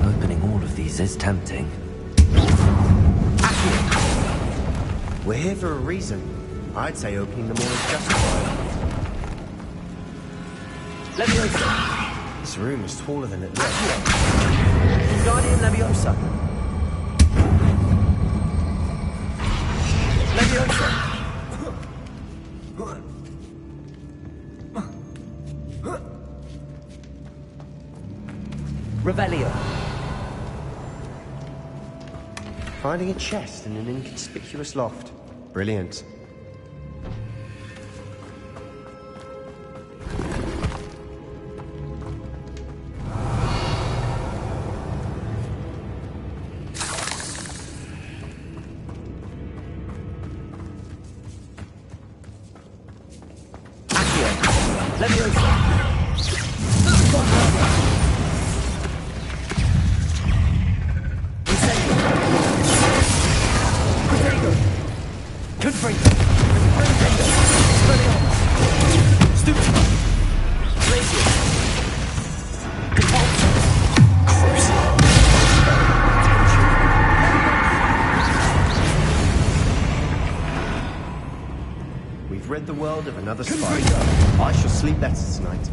Opening all of these is tempting. We're here for a reason. I'd say opening them all is justified. Leviosa! This room is taller than it looks. Guardian Leviosa! Leviosa! Revelio. Finding a chest in an inconspicuous loft. Brilliant. We've rid the world of another spider. I shall sleep better tonight.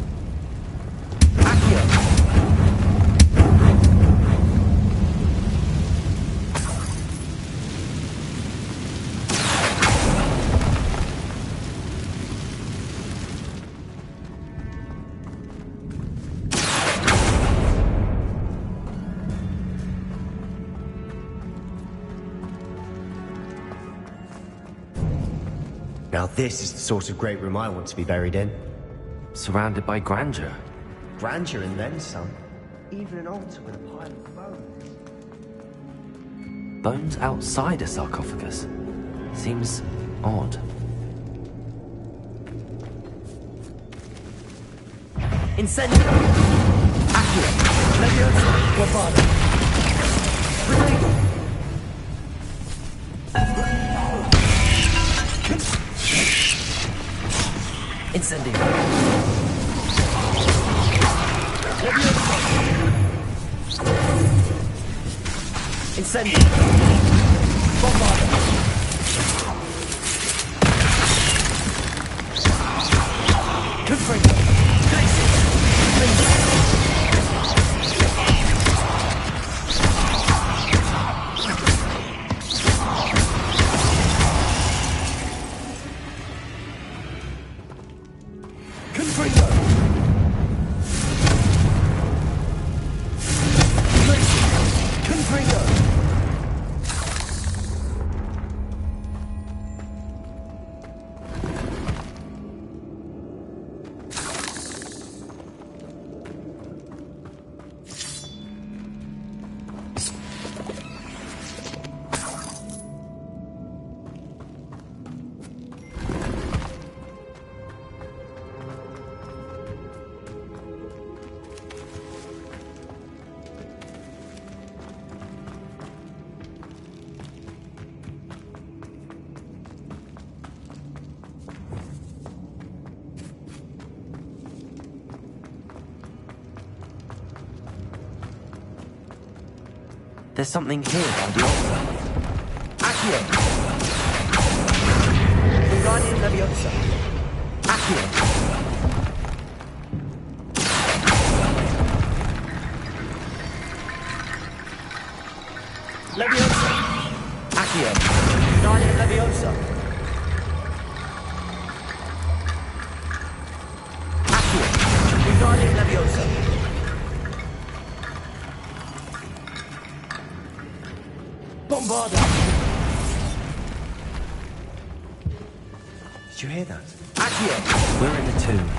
Now this is the sort of great room I want to be buried in. Surrounded by grandeur. Grandeur and then some. Even an altar with a pile of bones. Bones outside a sarcophagus. Seems odd. Incendio! Accio! Leviosa! Guapada! Prego! Incendio! Leviosa! Incendio! Bombada! Confringo! Glacier! Confringo! Confringo! There's something here by the altar. Accio! Wingardium Leviosa. Accio! Leviosa! Accio! Wingardium Leviosa. Accio! Wingardium Leviosa. Bombarda! Did you hear that? Accio! We're in the tomb.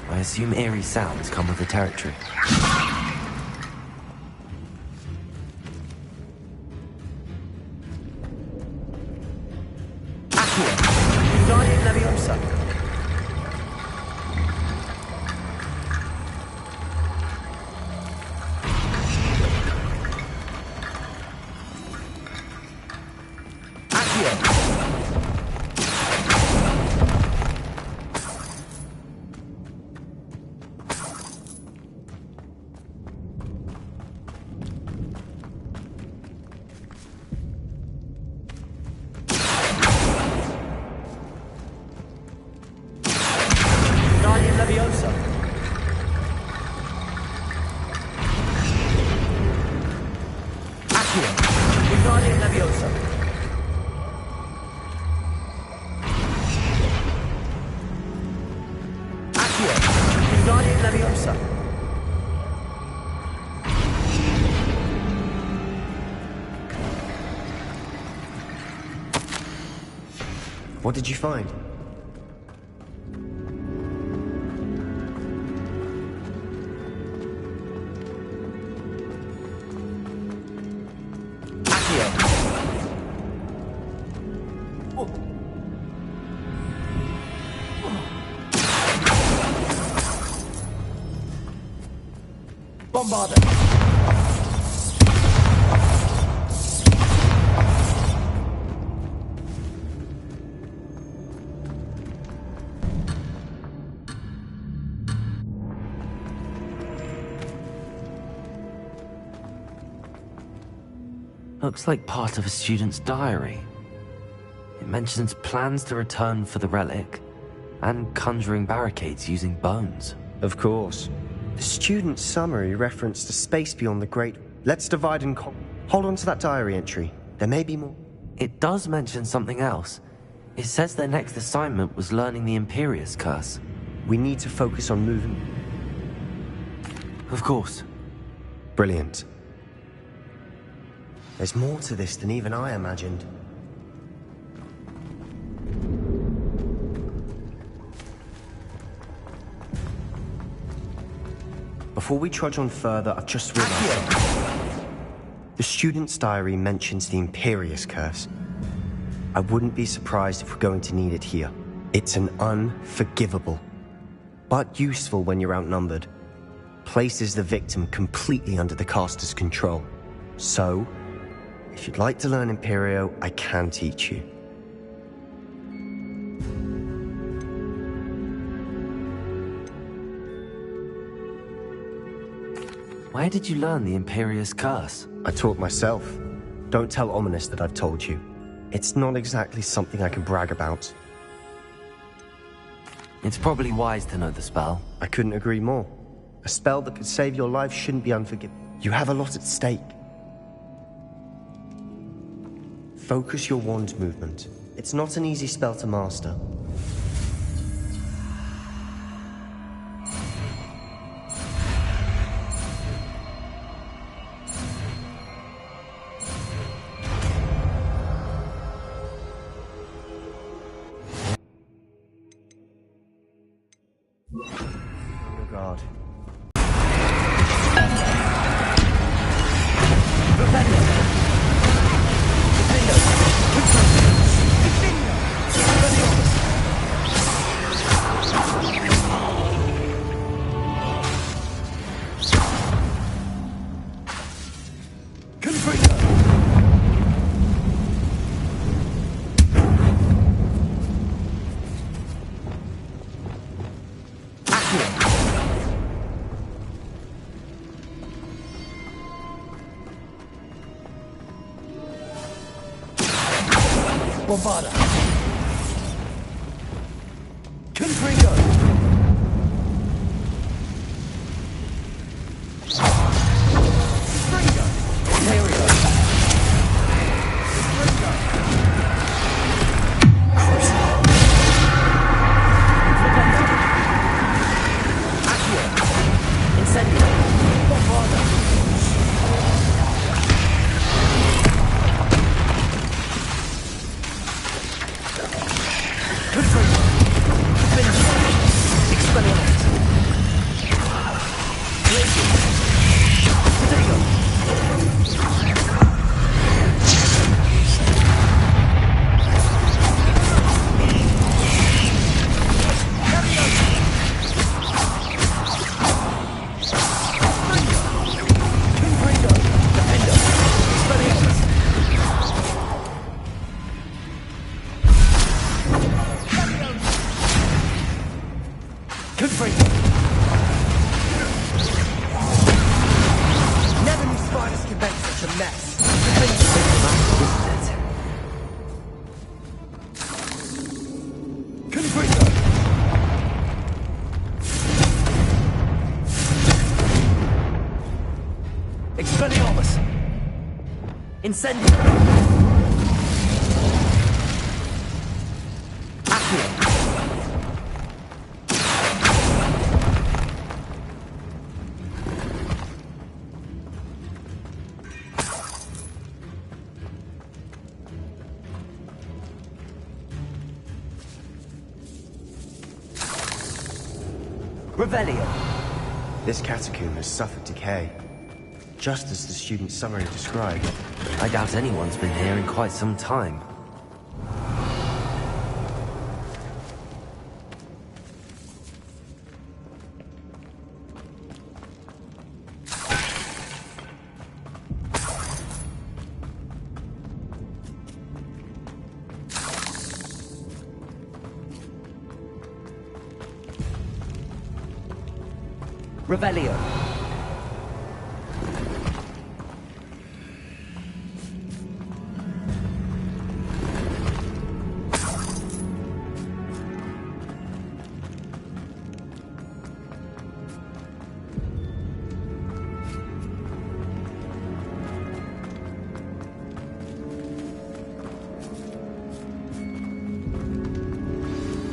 I assume eerie sounds come with the territory. Accio! Wingardium Leviosa. Wingardium Leviosa. Accio! Wingardium Leviosa. Accio! Wingardium Leviosa. What did you find? Bombarda! Looks like part of a student's diary. It mentions plans to return for the relic and conjuring barricades using bones. Of course. The student summary referenced a space beyond the great... Let's divide and hold on to that diary entry. There may be more. It does mention something else. It says their next assignment was learning the Imperius Curse. We need to focus on moving... Of course. Brilliant. There's more to this than even I imagined. Before we trudge on further, I've just realized... The student's diary mentions the Imperius Curse. I wouldn't be surprised if we're going to need it here. It's an unforgivable, but useful when you're outnumbered. Places the victim completely under the caster's control. So, if you'd like to learn Imperio, I can teach you. Where did you learn the Imperius Curse? I taught myself. Don't tell Ominous that I've told you. It's not exactly something I can brag about. It's probably wise to know the spell. I couldn't agree more. A spell that could save your life shouldn't be unforgiving. You have a lot at stake. Focus your wand movement. It's not an easy spell to master. God. Bombarda. Confringo. Confringo. Ontario. Confringo. Crucible. Accio. Incendio. Bombarda. Confringo. Finish. Expelliarmus. Raging. Potato. Confringo. Defender. Expelliarmus. Confringo. Never knew spiders could make such a mess. Confringo. Expelliarmus. Incendio. Accio. Revelio. This catacomb has suffered decay, just as the student's summary described. I doubt anyone's been here in quite some time. Revelio.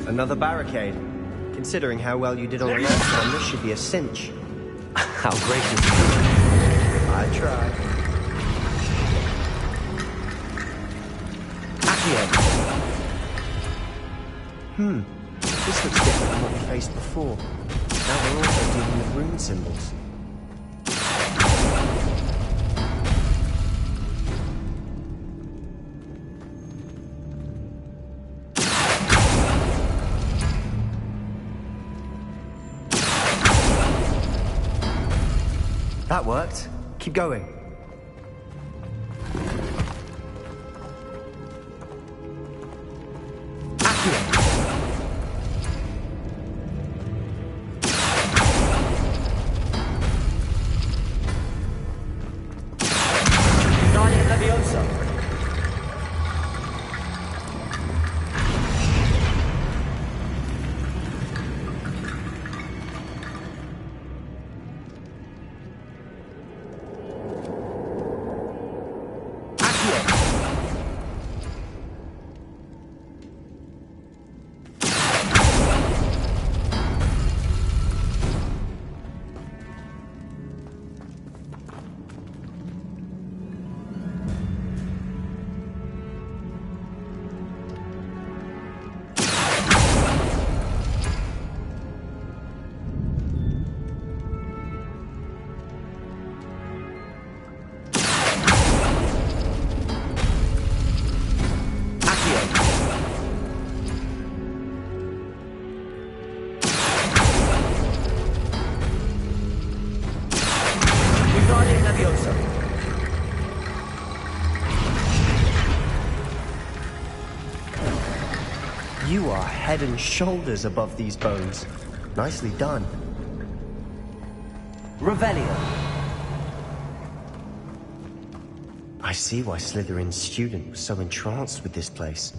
Another barricade. Considering how well you did on the last one, this should be a cinch. How gracious. I tried. Accio. This looks different than what we faced before. Now we're also dealing with rune symbols. That worked. Keep going. Accio. Guardian Leviosa. You are head and shoulders above these bones. Nicely done. Revelio. I see why Slytherin's student was so entranced with this place.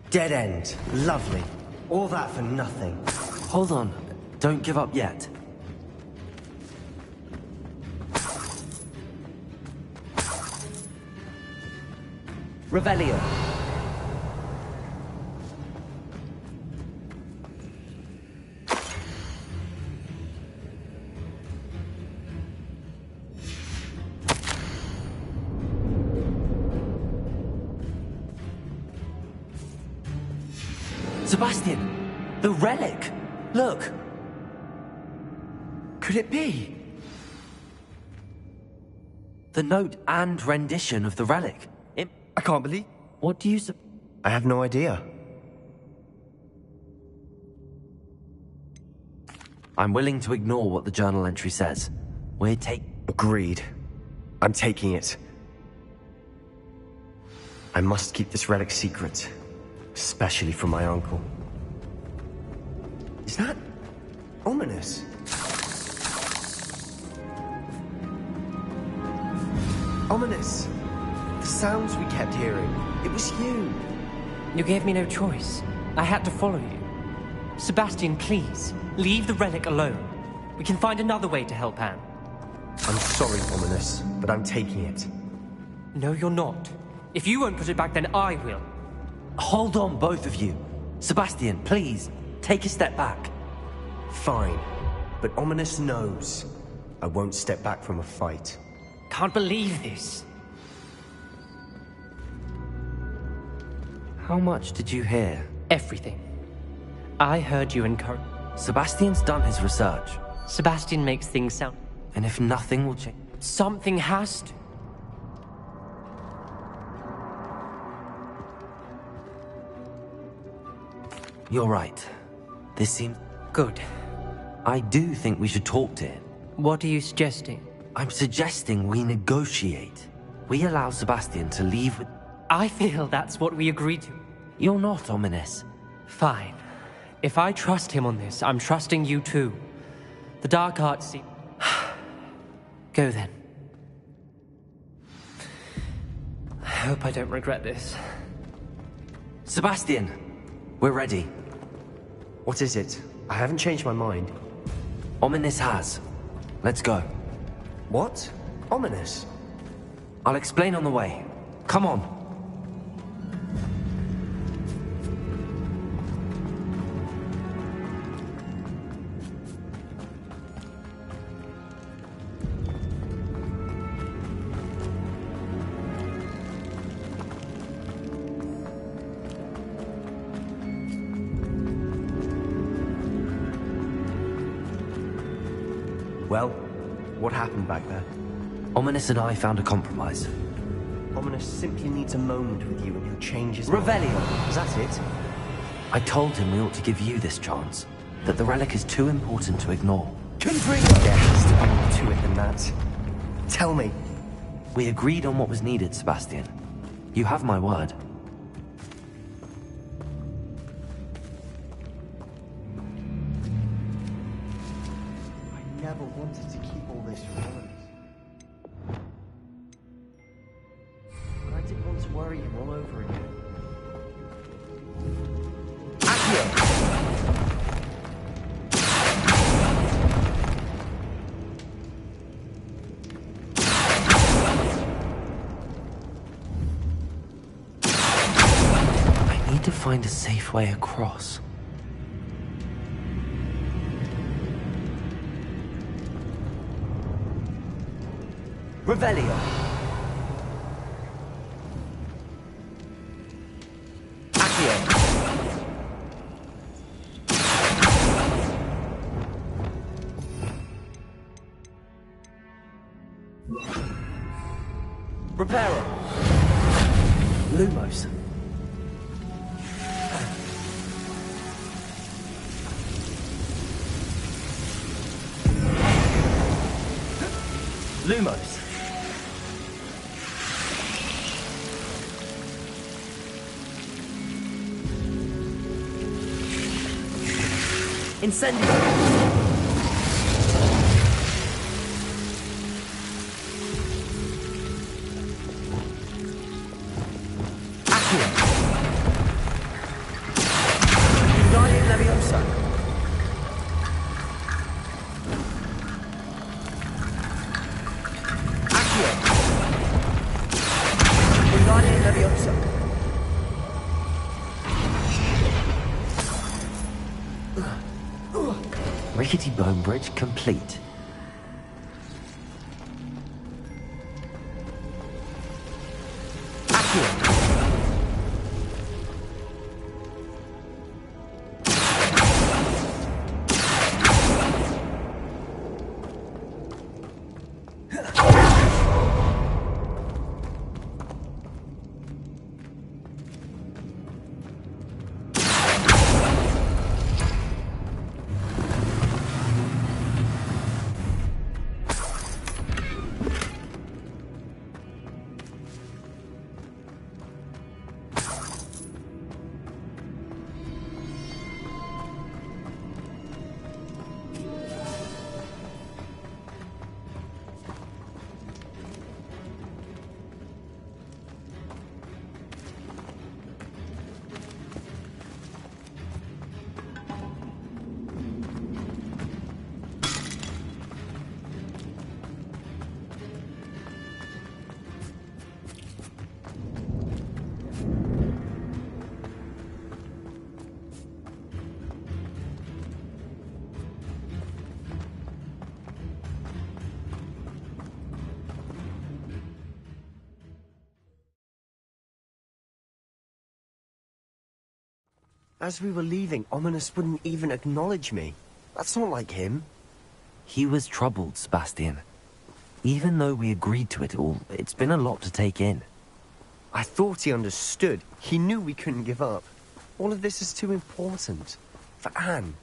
Dead end. Lovely. All that for nothing. Hold on. Don't give up yet. Revelio. Sebastian! The relic! Look! Could it be? The note and rendition of the relic. I can't believe... What do you... I have no idea. I'm willing to ignore what the journal entry says. We're Agreed. I'm taking it. I must keep this relic secret. Especially from my uncle. Is that... ominous? Ominous! The sounds we kept hearing. It was you. You gave me no choice. I had to follow you. Sebastian, please, leave the relic alone. We can find another way to help Anne. I'm sorry, Ominous, but I'm taking it. No, you're not. If you won't put it back, then I will. Hold on, both of you. Sebastian, please, take a step back. Fine, but Ominous knows. I won't step back from a fight. Can't believe this. How much did you hear? Everything. I heard you encourage... Sebastian's done his research. Sebastian makes things sound... And if nothing will change... Something has to. You're right. This seems... Good. I do think we should talk to him. What are you suggesting? I'm suggesting we negotiate. We allow Sebastian to leave with... I feel that's what we agreed to. You're not, Ominous. Fine. If I trust him on this, I'm trusting you too. The dark arts seem... Go then. I hope I don't regret this. Sebastian! We're ready. What is it? I haven't changed my mind. Ominous has. Let's go. What? Ominous? I'll explain on the way. Come on. Well, what happened back there? Ominous and I found a compromise. Ominous simply needs a moment with you and he'll change his mind. Revelio! Is that it? I told him we ought to give you this chance. That the relic is too important to ignore. There has to be more to it than that. Tell me. We agreed on what was needed, Sebastian. You have my word. I never wanted to keep all this from us. But I didn't want to worry him all over again. To find a safe way across. Revelio! Accio! Reparo! Lumos! Lumos. Incendio. Accio. Guardian Leviosa. Rickety bone bridge complete. As we were leaving, Ominous wouldn't even acknowledge me. That's not like him. He was troubled, Sebastian. Even though we agreed to it all, it's been a lot to take in. I thought he understood. He knew we couldn't give up. All of this is too important. For Anne.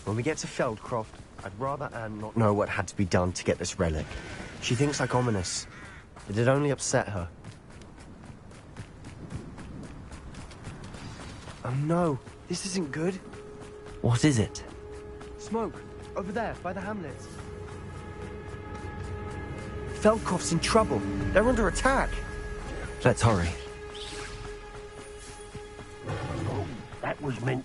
When we get to Feldcroft, I'd rather Anne not know what had to be done to get this relic. She thinks like Ominous. It'd only upset her. Oh no, this isn't good. What is it? Smoke, over there, by the hamlets. Feldcroft's in trouble. They're under attack. Let's hurry. Oh, that was meant...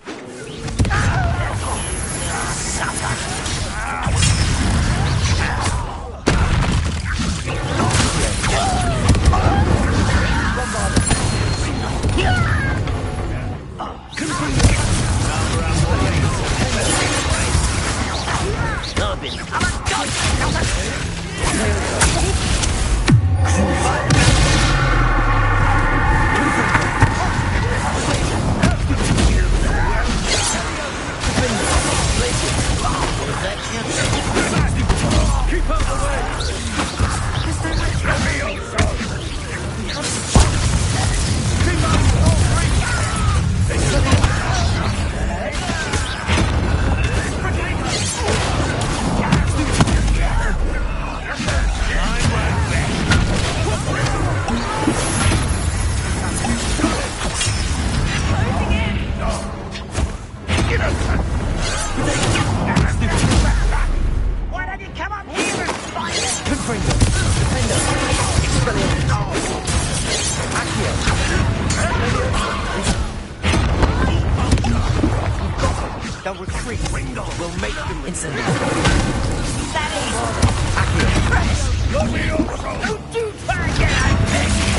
they'll retreat. We'll make them retreat. Don't you try to get out of this!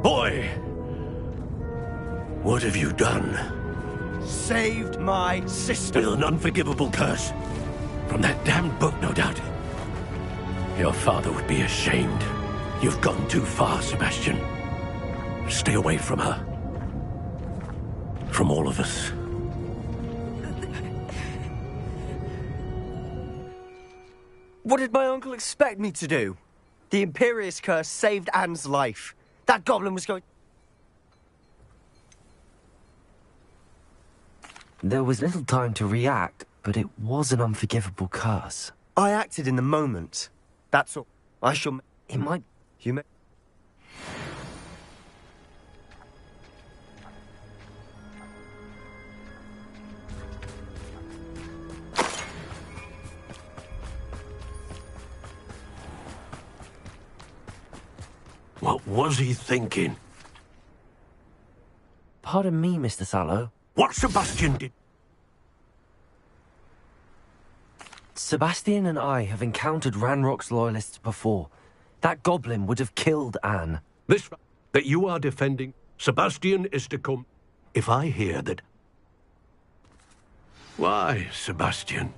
Boy! What have you done? Saved my sister. With an unforgivable curse. From that damned book, no doubt. Your father would be ashamed. You've gone too far, Sebastian. Stay away from her. From all of us. What did my uncle expect me to do? The Imperious curse saved Anne's life. That goblin was going... There was little time to react, but it was an unforgivable curse. I acted in the moment. That's all. I shall... It might... You may... What was he thinking? Pardon me, Mr. Sallow. What Sebastian did... Sebastian and I have encountered Ranrock's loyalists before. That goblin would have killed Anne. This that you are defending, Sebastian is to come. If I hear that... Why, Sebastian?